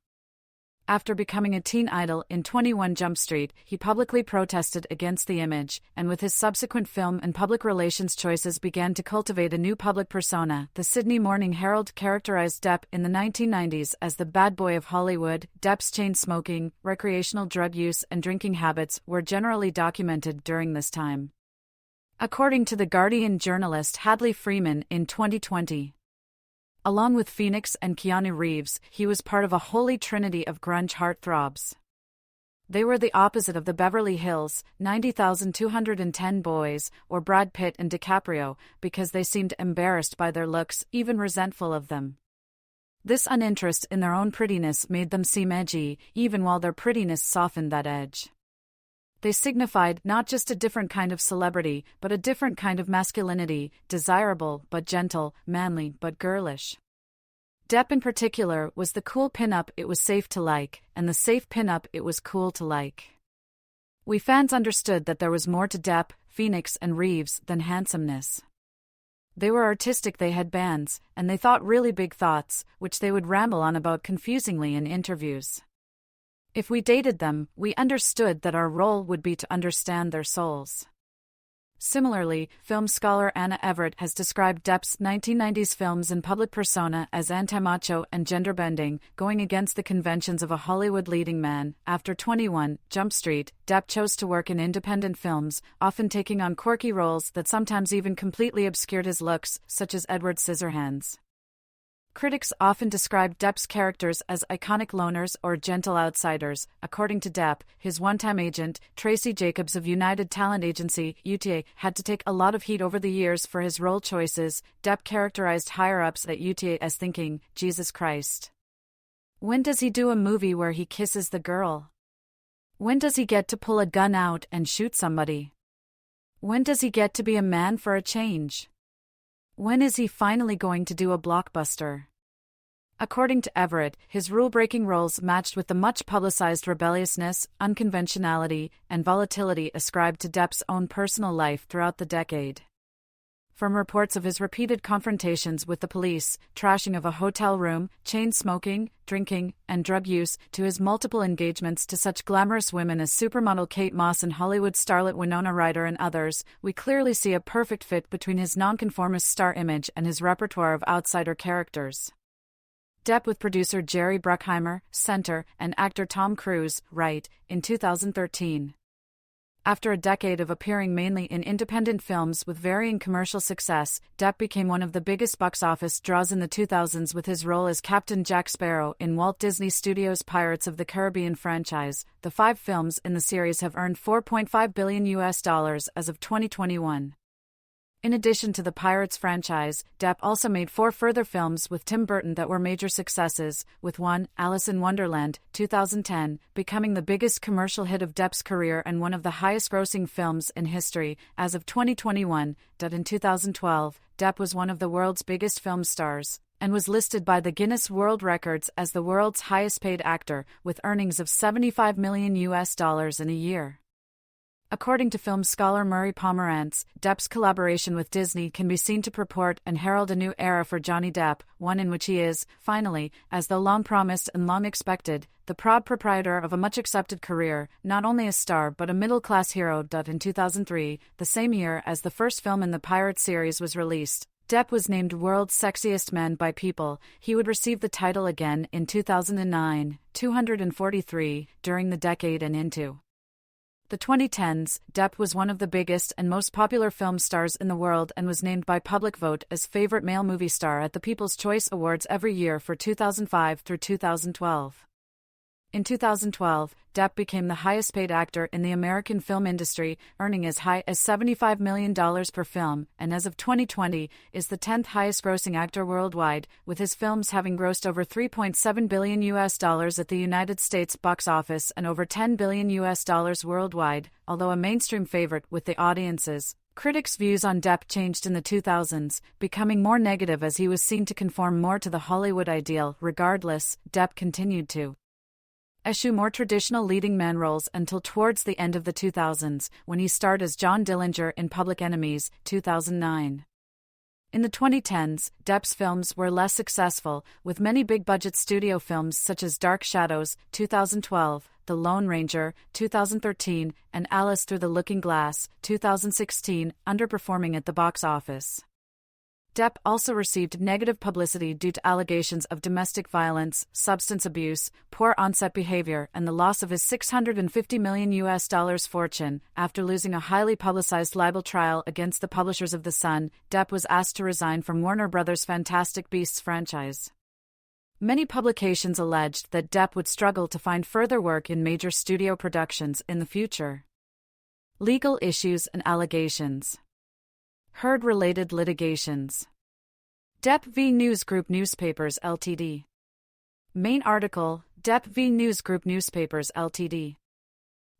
After becoming a teen idol in 21 Jump Street, he publicly protested against the image, and with his subsequent film and public relations choices began to cultivate a new public persona. The Sydney Morning Herald characterized Depp in the 1990s as the bad boy of Hollywood. Depp's chain smoking, recreational drug use and drinking habits were generally documented during this time. According to The Guardian journalist Hadley Freeman in 2020. Along with Phoenix and Keanu Reeves, he was part of a holy trinity of grunge heartthrobs. They were the opposite of the Beverly Hills 90,210 boys, or Brad Pitt and DiCaprio, because they seemed embarrassed by their looks, even resentful of them. This uninterest in their own prettiness made them seem edgy, even while their prettiness softened that edge. They signified not just a different kind of celebrity, but a different kind of masculinity, desirable but gentle, manly but girlish. Depp in particular was the cool pin-up it was safe to like, and the safe pin-up it was cool to like. We fans understood that there was more to Depp, Phoenix and Reeves than handsomeness. They were artistic, they had bands, and they thought really big thoughts, which they would ramble on about confusingly in interviews. If we dated them, we understood that our role would be to understand their souls. Similarly, film scholar Anna Everett has described Depp's 1990s films and public persona as anti-macho and gender-bending, going against the conventions of a Hollywood leading man. After 21 Jump Street, Depp chose to work in independent films, often taking on quirky roles that sometimes even completely obscured his looks, such as Edward Scissorhands. Critics often describe Depp's characters as iconic loners or gentle outsiders. According to Depp, his one-time agent, Tracy Jacobs of United Talent Agency, UTA, had to take a lot of heat over the years for his role choices. Depp characterized higher-ups at UTA as thinking, "Jesus Christ. When does he do a movie where he kisses the girl? When does he get to pull a gun out and shoot somebody? When does he get to be a man for a change? When is he finally going to do a blockbuster?" According to Everett, his rule-breaking roles matched with the much-publicized rebelliousness, unconventionality, and volatility ascribed to Depp's own personal life throughout the decade. From reports of his repeated confrontations with the police, trashing of a hotel room, chain smoking, drinking, and drug use, to his multiple engagements to such glamorous women as supermodel Kate Moss and Hollywood starlet Winona Ryder and others, we clearly see a perfect fit between his nonconformist star image and his repertoire of outsider characters. Depp, with producer Jerry Bruckheimer, center, and actor Tom Cruise, right, in 2013. After a decade of appearing mainly in independent films with varying commercial success, Depp became one of the biggest box office draws in the 2000s with his role as Captain Jack Sparrow in Walt Disney Studios' Pirates of the Caribbean franchise. The 5 films in the series have earned $4.5 billion as of 2021. In addition to the Pirates franchise, Depp also made 4 further films with Tim Burton that were major successes, with one, Alice in Wonderland, 2010, becoming the biggest commercial hit of Depp's career and one of the highest-grossing films in history, as of 2021. In 2012, Depp was one of the world's biggest film stars, and was listed by the Guinness World Records as the world's highest-paid actor, with earnings of $75 million in a year. According to film scholar Murray Pomerantz, Depp's collaboration with Disney can be seen to purport and herald a new era for Johnny Depp, one in which he is, finally, as though long promised and long expected, the proud proprietor of a much-accepted career, not only a star but a middle-class hero. In 2003, the same year as the first film in the Pirates series was released, Depp was named World's Sexiest Man by People. He would receive the title again in 2009, 243, during the decade and into the 2010s. Depp was one of the biggest and most popular film stars in the world and was named by public vote as favorite male movie star at the People's Choice Awards every year for 2005 through 2012. In 2012, Depp became the highest-paid actor in the American film industry, earning as high as $75 million per film, and as of 2020, is the 10th highest-grossing actor worldwide, with his films having grossed over $3.7 billion at the United States box office and over $10 billion worldwide. Although a mainstream favorite with the audiences, critics' views on Depp changed in the 2000s, becoming more negative as he was seen to conform more to the Hollywood ideal. Regardless, Depp continued to eschew more traditional leading man roles until towards the end of the 2000s, when he starred as John Dillinger in Public Enemies, 2009. In the 2010s, Depp's films were less successful, with many big-budget studio films such as Dark Shadows, 2012, The Lone Ranger, 2013, and Alice Through the Looking Glass, 2016, underperforming at the box office. Depp also received negative publicity due to allegations of domestic violence, substance abuse, poor on-set behavior, and the loss of his $650 million fortune. After losing a highly publicized libel trial against the publishers of The Sun, Depp was asked to resign from Warner Bros.' Fantastic Beasts franchise. Many publications alleged that Depp would struggle to find further work in major studio productions in the future. Legal issues and allegations. Heard-related litigations. Depp v. News Group Newspapers Ltd. Main article, Depp v. News Group Newspapers Ltd.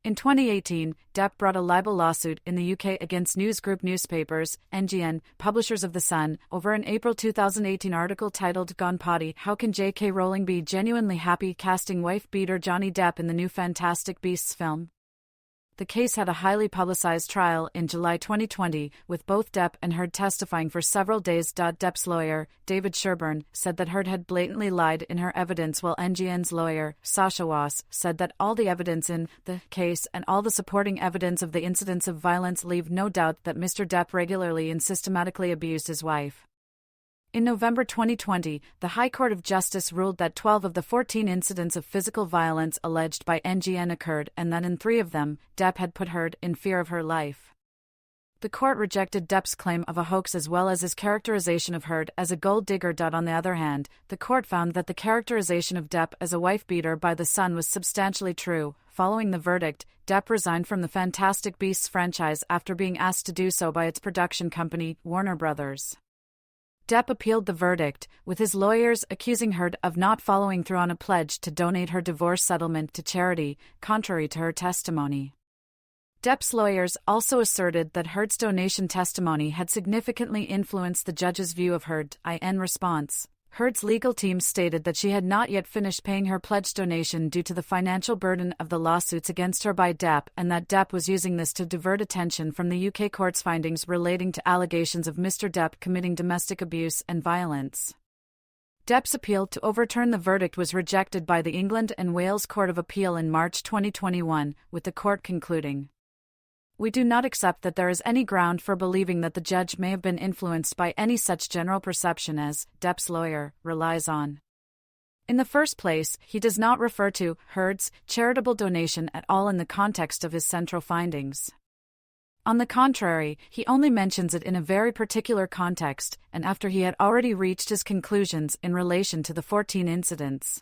In 2018, Depp brought a libel lawsuit in the UK against News Group Newspapers, NGN, publishers of The Sun, over an April 2018 article titled Gone Potty: How Can J.K. Rowling Be Genuinely Happy Casting Wife-Beater Johnny Depp in the New Fantastic Beasts Film? The case had a highly publicized trial in July 2020, with both Depp and Heard testifying for several days. Depp's lawyer, David Sherburne, said that Heard had blatantly lied in her evidence, while NGN's lawyer, Sasha Wass, said that all the evidence in the case and all the supporting evidence of the incidents of violence leave no doubt that Mr. Depp regularly and systematically abused his wife. In November 2020, the High Court of Justice ruled that 12 of the 14 incidents of physical violence alleged by NGN occurred, and that in 3 of them, Depp had put Heard in fear of her life. The court rejected Depp's claim of a hoax as well as his characterization of Heard as a gold digger. On the other hand, the court found that the characterization of Depp as a wife-beater by the Sun was substantially true. Following the verdict, Depp resigned from the Fantastic Beasts franchise after being asked to do so by its production company, Warner Bros. Depp appealed the verdict, with his lawyers accusing Heard of not following through on a pledge to donate her divorce settlement to charity, contrary to her testimony. Depp's lawyers also asserted that Heard's donation testimony had significantly influenced the judge's view of Heard. In response, Heard's legal team stated that she had not yet finished paying her pledged donation due to the financial burden of the lawsuits against her by Depp, and that Depp was using this to divert attention from the UK court's findings relating to allegations of Mr. Depp committing domestic abuse and violence. Depp's appeal to overturn the verdict was rejected by the England and Wales Court of Appeal in March 2021, with the court concluding, "We do not accept that there is any ground for believing that the judge may have been influenced by any such general perception as Depp's lawyer relies on. In the first place, he does not refer to Heard's charitable donation at all in the context of his central findings. On the contrary, he only mentions it in a very particular context, and after he had already reached his conclusions in relation to the 14 incidents.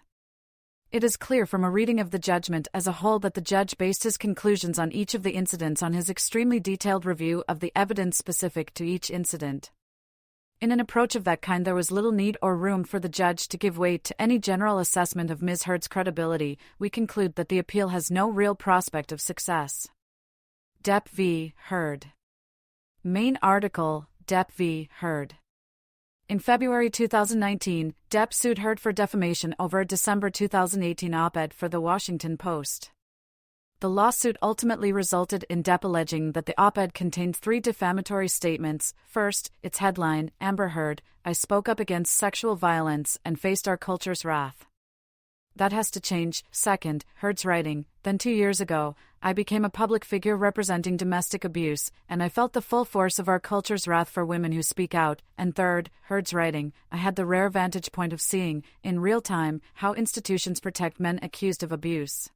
It is clear from a reading of the judgment as a whole that the judge based his conclusions on each of the incidents on his extremely detailed review of the evidence specific to each incident. In an approach of that kind, there was little need or room for the judge to give weight to any general assessment of Ms. Heard's credibility. We conclude that the appeal has no real prospect of success." Depp v. Heard. Main article, Depp v. Heard. In February 2019, Depp sued Heard for defamation over a December 2018 op-ed for The Washington Post. The lawsuit ultimately resulted in Depp alleging that the op-ed contained 3 defamatory statements. First, its headline, "Amber Heard, I spoke up against sexual violence and faced our culture's wrath. That has to change." Second, Heard's writing, "Then 2 years ago, I became a public figure representing domestic abuse, and I felt the full force of our culture's wrath for women who speak out." And third, Heard's writing, "I had the rare vantage point of seeing, in real time, how institutions protect men accused of abuse."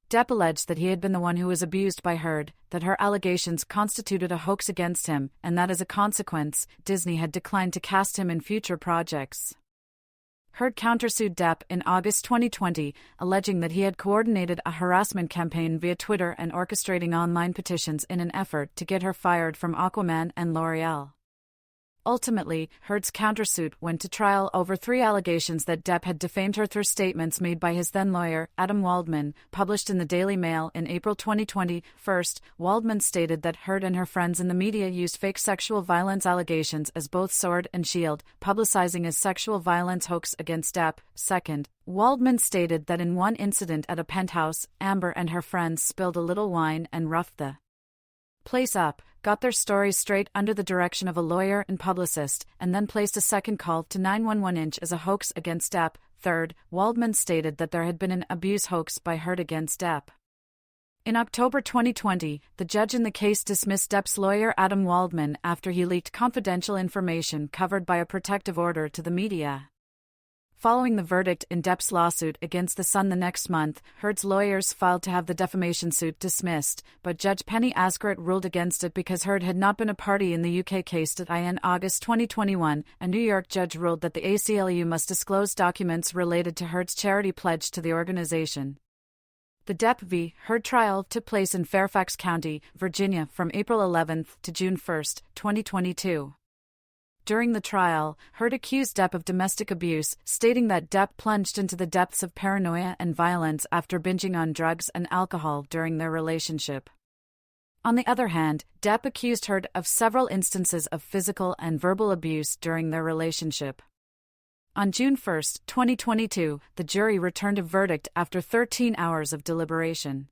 Depp alleged that he had been the one who was abused by Heard, that her allegations constituted a hoax against him, and that as a consequence, Disney had declined to cast him in future projects. Heard countersued Depp in August 2020, alleging that he had coordinated a harassment campaign via Twitter and orchestrating online petitions in an effort to get her fired from Aquaman and L'Oreal. Ultimately, Heard's countersuit went to trial over 3 allegations that Depp had defamed her through statements made by his then-lawyer, Adam Waldman, published in the Daily Mail in April 2020. First, Waldman stated that Heard and her friends in the media used fake sexual violence allegations as both sword and shield, publicizing a sexual violence hoax against Depp. Second, Waldman stated that in one incident at a penthouse, Amber and her friends spilled a little wine and roughed the place up, got their stories straight under the direction of a lawyer and publicist, and then placed a second call to 911 as a hoax against Depp. Third, Waldman stated that there had been an abuse hoax by Heard against Depp. In October 2020, the judge in the case dismissed Depp's lawyer Adam Waldman after he leaked confidential information covered by a protective order to the media. Following the verdict in Depp's lawsuit against The Sun the next month, Heard's lawyers filed to have the defamation suit dismissed, but Judge Penny Ascott ruled against it because Heard had not been a party in the UK case. In August 2021, a New York judge ruled that the ACLU must disclose documents related to Heard's charity pledge to the organization. The Depp v. Heard trial took place in Fairfax County, Virginia, from April 11 to June 1, 2022. During the trial, Heard accused Depp of domestic abuse, stating that Depp plunged into the depths of paranoia and violence after binging on drugs and alcohol during their relationship. On the other hand, Depp accused Heard of several instances of physical and verbal abuse during their relationship. On June 1, 2022, the jury returned a verdict after 13 hours of deliberation.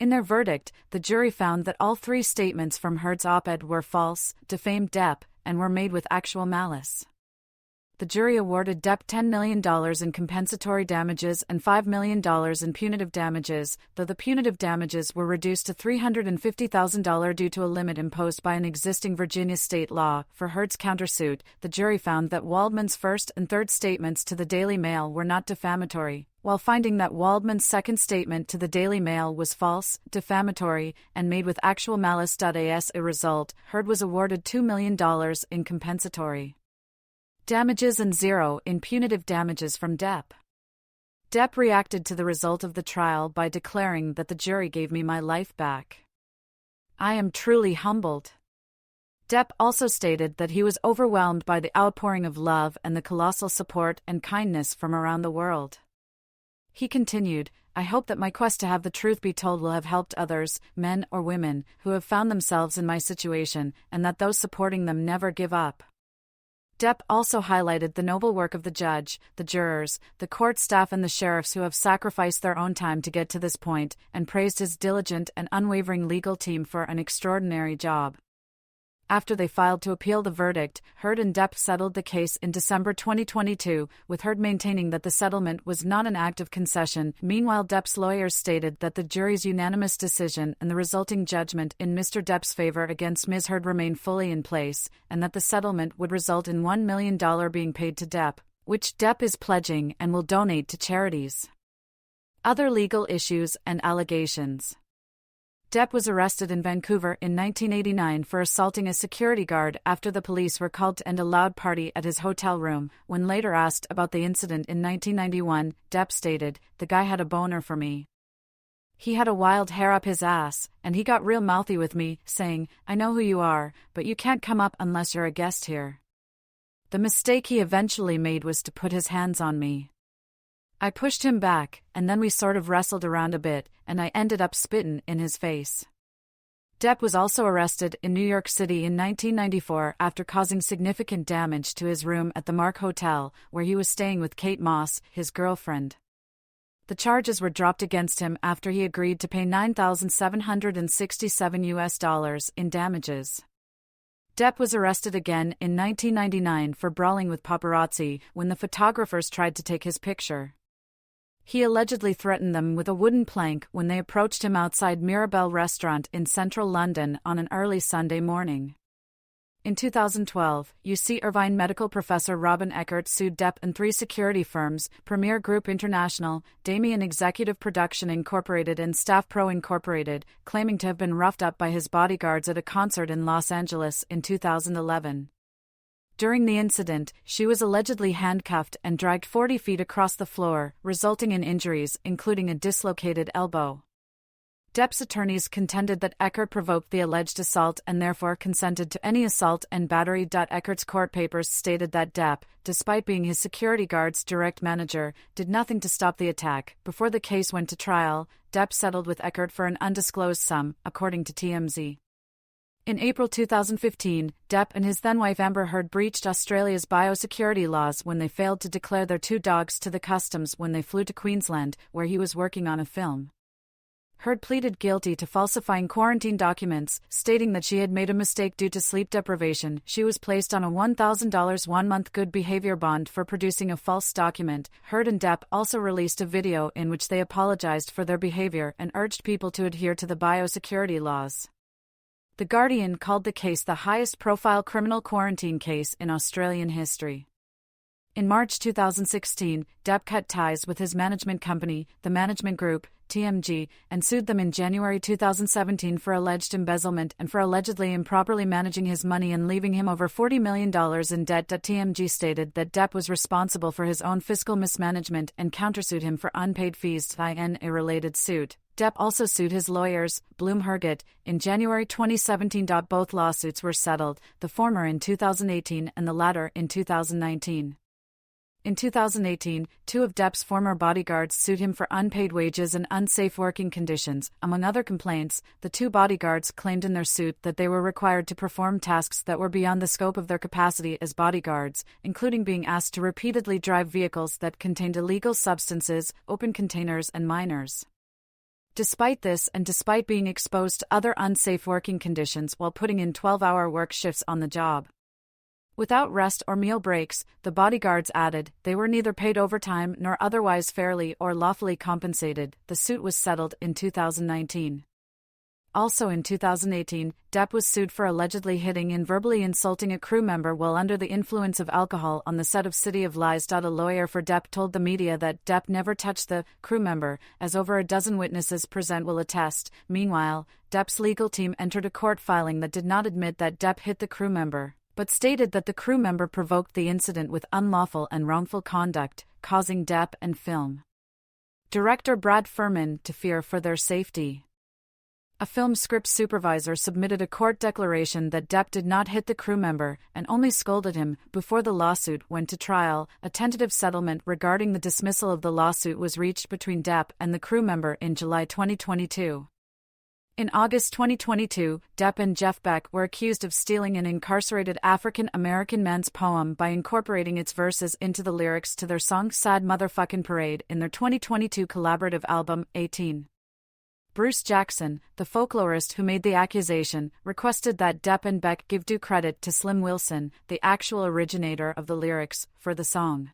In their verdict, the jury found that all 3 statements from Heard's op-ed were false, defamed Depp, and were made with actual malice. The jury awarded Depp $10 million in compensatory damages and $5 million in punitive damages, though the punitive damages were reduced to $350,000 due to a limit imposed by an existing Virginia state law. For Heard's countersuit, the jury found that Waldman's first and third statements to the Daily Mail were not defamatory, while finding that Waldman's second statement to the Daily Mail was false, defamatory, and made with actual malice. As a result, Heard was awarded $2 million in compensatory damages and 0 in punitive damages from Depp. Depp reacted to the result of the trial by declaring that the jury gave me my life back. I am truly humbled. Depp also stated that he was overwhelmed by the outpouring of love and the colossal support and kindness from around the world. He continued, I hope that my quest to have the truth be told will have helped others, men or women, who have found themselves in my situation, and that those supporting them never give up. Depp also highlighted the noble work of the judge, the jurors, the court staff and the sheriffs who have sacrificed their own time to get to this point, and praised his diligent and unwavering legal team for an extraordinary job. After they filed to appeal the verdict, Heard and Depp settled the case in December 2022, with Heard maintaining that the settlement was not an act of concession. Meanwhile, Depp's lawyers stated that the jury's unanimous decision and the resulting judgment in Mr. Depp's favor against Ms. Heard remain fully in place, and that the settlement would result in $1 million being paid to Depp, which Depp is pledging and will donate to charities. Other legal issues and allegations. Depp was arrested in Vancouver in 1989 for assaulting a security guard after the police were called to end a loud party at his hotel room. When later asked about the incident in 1991, Depp stated, "The guy had a boner for me. He had a wild hair up his ass, and he got real mouthy with me, saying, 'I know who you are, but you can't come up unless you're a guest here.' The mistake he eventually made was to put his hands on me. I pushed him back, and then we sort of wrestled around a bit, and I ended up spittin' in his face." Depp was also arrested in New York City in 1994 after causing significant damage to his room at the Mark Hotel, where he was staying with Kate Moss, his girlfriend. The charges were dropped against him after he agreed to pay $9,767 in damages. Depp was arrested again in 1999 for brawling with paparazzi when the photographers tried to take his picture. He allegedly threatened them with a wooden plank when they approached him outside Mirabelle restaurant in central London on an early Sunday morning. In 2012, UC Irvine medical professor Robin Eckert sued Depp and 3 security firms, Premier Group International, Damien Executive Production Incorporated and Staff Pro Incorporated, claiming to have been roughed up by his bodyguards at a concert in Los Angeles in 2011. During the incident, she was allegedly handcuffed and dragged 40 feet across the floor, resulting in injuries, including a dislocated elbow. Depp's attorneys contended that Eckert provoked the alleged assault and therefore consented to any assault and battery. Eckert's court papers stated that Depp, despite being his security guard's direct manager, did nothing to stop the attack. Before the case went to trial, Depp settled with Eckert for an undisclosed sum, according to TMZ. In April 2015, Depp and his then-wife Amber Heard breached Australia's biosecurity laws when they failed to declare their 2 dogs to the customs when they flew to Queensland, where he was working on a film. Heard pleaded guilty to falsifying quarantine documents, stating that she had made a mistake due to sleep deprivation. She was placed on a $1,000 one-month good behavior bond for producing a false document. Heard and Depp also released a video in which they apologized for their behavior and urged people to adhere to the biosecurity laws. The Guardian called the case the highest-profile criminal quarantine case in Australian history. In March 2016, Depp cut ties with his management company, the Management Group, TMG, and sued them in January 2017 for alleged embezzlement and for allegedly improperly managing his money and leaving him over $40 million in debt. TMG stated that Depp was responsible for his own fiscal mismanagement and countersued him for unpaid fees in a related suit. Depp also sued his lawyers, Bloom Herget, in January 2017. Both lawsuits were settled, the former in 2018 and the latter in 2019. In 2018, 2 of Depp's former bodyguards sued him for unpaid wages and unsafe working conditions. Among other complaints, the 2 bodyguards claimed in their suit that they were required to perform tasks that were beyond the scope of their capacity as bodyguards, including being asked to repeatedly drive vehicles that contained illegal substances, open containers, and minors. Despite this and despite being exposed to other unsafe working conditions while putting in 12-hour work shifts on the job. Without rest or meal breaks, the bodyguards added, they were neither paid overtime nor otherwise fairly or lawfully compensated. The suit was settled in 2019. Also in 2018, Depp was sued for allegedly hitting and verbally insulting a crew member while under the influence of alcohol on the set of City of Lies. A lawyer for Depp told the media that Depp never touched the crew member, as over a dozen witnesses present will attest. Meanwhile, Depp's legal team entered a court filing that did not admit that Depp hit the crew member, but stated that the crew member provoked the incident with unlawful and wrongful conduct, causing Depp and film director Brad Furman to fear for their safety. A film script supervisor submitted a court declaration that Depp did not hit the crew member and only scolded him before the lawsuit went to trial. A tentative settlement regarding the dismissal of the lawsuit was reached between Depp and the crew member in July 2022. In August 2022, Depp and Jeff Beck were accused of stealing an incarcerated African-American man's poem by incorporating its verses into the lyrics to their song Sad Motherfuckin' Parade in their 2022 collaborative album, 18. Bruce Jackson, the folklorist who made the accusation, requested that Depp and Beck give due credit to Slim Wilson, the actual originator of the lyrics, for the song.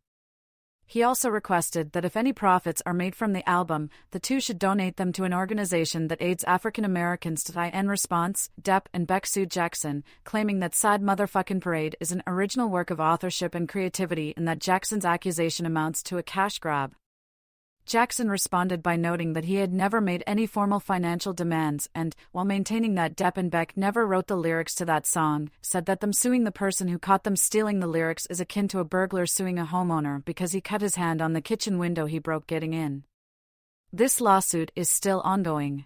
He also requested that if any profits are made from the album, the two should donate them to an organization that aids African Americans. In response, Depp and Beck sued Jackson, claiming that Sad Motherfuckin' Parade is an original work of authorship and creativity and that Jackson's accusation amounts to a cash grab. Jackson responded by noting that he had never made any formal financial demands and, while maintaining that Depp and Beck never wrote the lyrics to that song, said that them suing the person who caught them stealing the lyrics is akin to a burglar suing a homeowner because he cut his hand on the kitchen window he broke getting in. This lawsuit is still ongoing.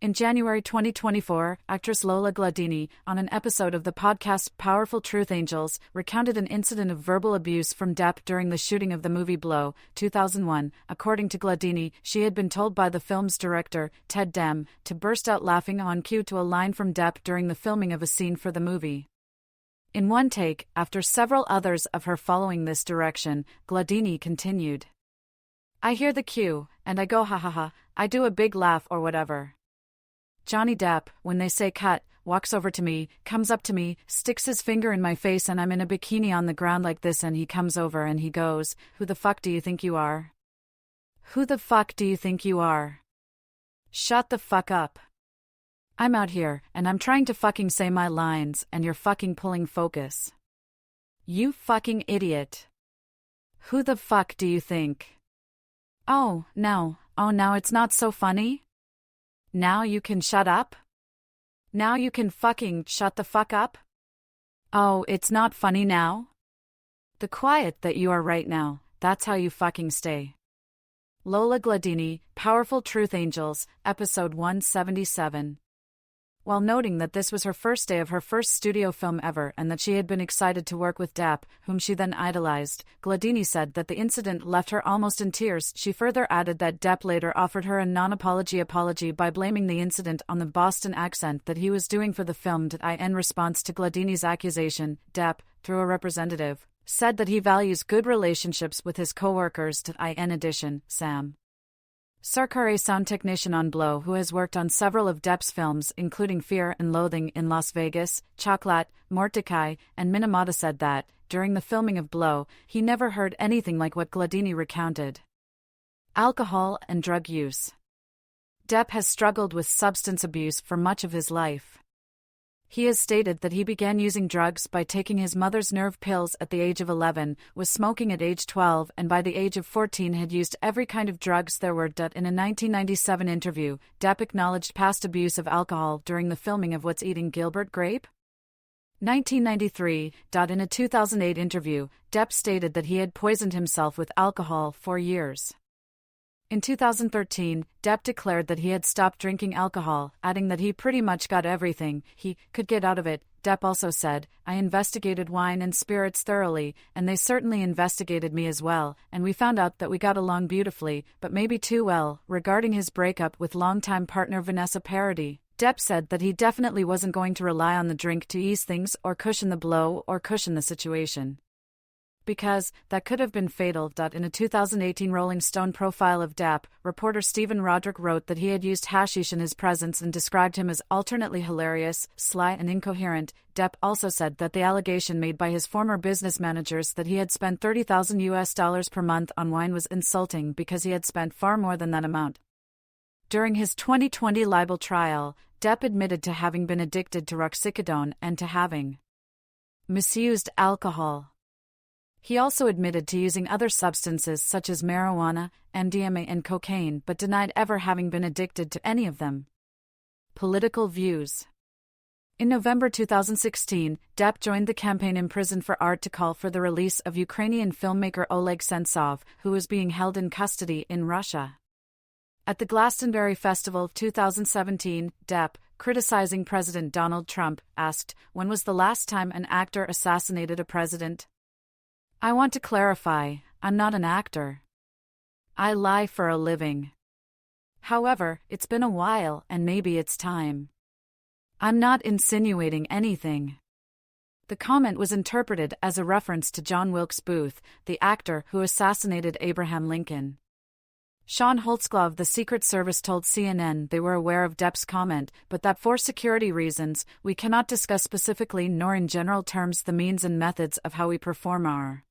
In January 2024, actress Lola Gladini, on an episode of the podcast Powerful Truth Angels, recounted an incident of verbal abuse from Depp during the shooting of the movie Blow, 2001. According to Gladini, she had been told by the film's director, Ted Dem, to burst out laughing on cue to a line from Depp during the filming of a scene for the movie. In one take, after several others of her following this direction, Gladini continued, I hear the cue, and I go ha ha ha, I do a big laugh or whatever. Johnny Depp, when they say cut, walks over to me, comes up to me, sticks his finger in my face and I'm in a bikini on the ground like this and he comes over and he goes, who the fuck do you think you are? Who the fuck do you think you are? Shut the fuck up. I'm out here, and I'm trying to fucking say my lines and you're fucking pulling focus. You fucking idiot. Who the fuck do you think? Oh, now it's not so funny? Now you can shut up? Now you can fucking shut the fuck up? Oh, it's not funny now? The quiet that you are right now, that's how you fucking stay. Lola Gladini, Powerful Truth Angels, Episode 177. While noting that this was her first day of her first studio film ever and that she had been excited to work with Depp, whom she then idolized, Gladini said that the incident left her almost in tears. She further added that Depp later offered her a non-apology apology by blaming the incident on the Boston accent that he was doing for the film. In response to Gladini's accusation, Depp, through a representative, said that he values good relationships with his co-workers. In addition, Sam Sarkar, a sound technician on Blow who has worked on several of Depp's films including Fear and Loathing in Las Vegas, Chocolat, Mordecai, and Minamata, said that, during the filming of Blow, he never heard anything like what Gladini recounted. Alcohol and drug use. Depp has struggled with substance abuse for much of his life. He has stated that he began using drugs by taking his mother's nerve pills at the age of 11, was smoking at age 12, and by the age of 14 had used every kind of drugs there were. In a 1997 interview, Depp acknowledged past abuse of alcohol during the filming of What's Eating Gilbert Grape? 1993. In a 2008 interview, Depp stated that he had poisoned himself with alcohol for years. In 2013, Depp declared that he had stopped drinking alcohol, adding that he pretty much got everything he could get out of it. Depp also said, I investigated wine and spirits thoroughly, and they certainly investigated me as well, and we found out that we got along beautifully, but maybe too well. Regarding his breakup with longtime partner Vanessa Paradis, Depp said that he definitely wasn't going to rely on the drink to ease things or cushion the blow or cushion the situation. Because that could have been fatal. In a 2018 Rolling Stone profile of Depp, reporter Stephen Roderick wrote that he had used hashish in his presence and described him as alternately hilarious, sly, and incoherent. Depp also said that the allegation made by his former business managers that he had spent $30,000 per month on wine was insulting because he had spent far more than that amount. During his 2020 libel trial, Depp admitted to having been addicted to roxicodone and to having misused alcohol. He also admitted to using other substances such as marijuana, MDMA, and cocaine, but denied ever having been addicted to any of them. Political views. In November 2016, Depp joined the Campaign in Prison for Art to call for the release of Ukrainian filmmaker Oleg Sentsov, who was being held in custody in Russia. At the Glastonbury Festival of 2017, Depp, criticizing President Donald Trump, asked, "When was the last time an actor assassinated a president?" "I want to clarify, I'm not an actor. I lie for a living. However, it's been a while and maybe it's time. I'm not insinuating anything." The comment was interpreted as a reference to John Wilkes Booth, the actor who assassinated Abraham Lincoln. Sean Holtzclaw of the Secret Service told CNN they were aware of Depp's comment, but that for security reasons, we cannot discuss specifically nor in general terms the means and methods of how we perform our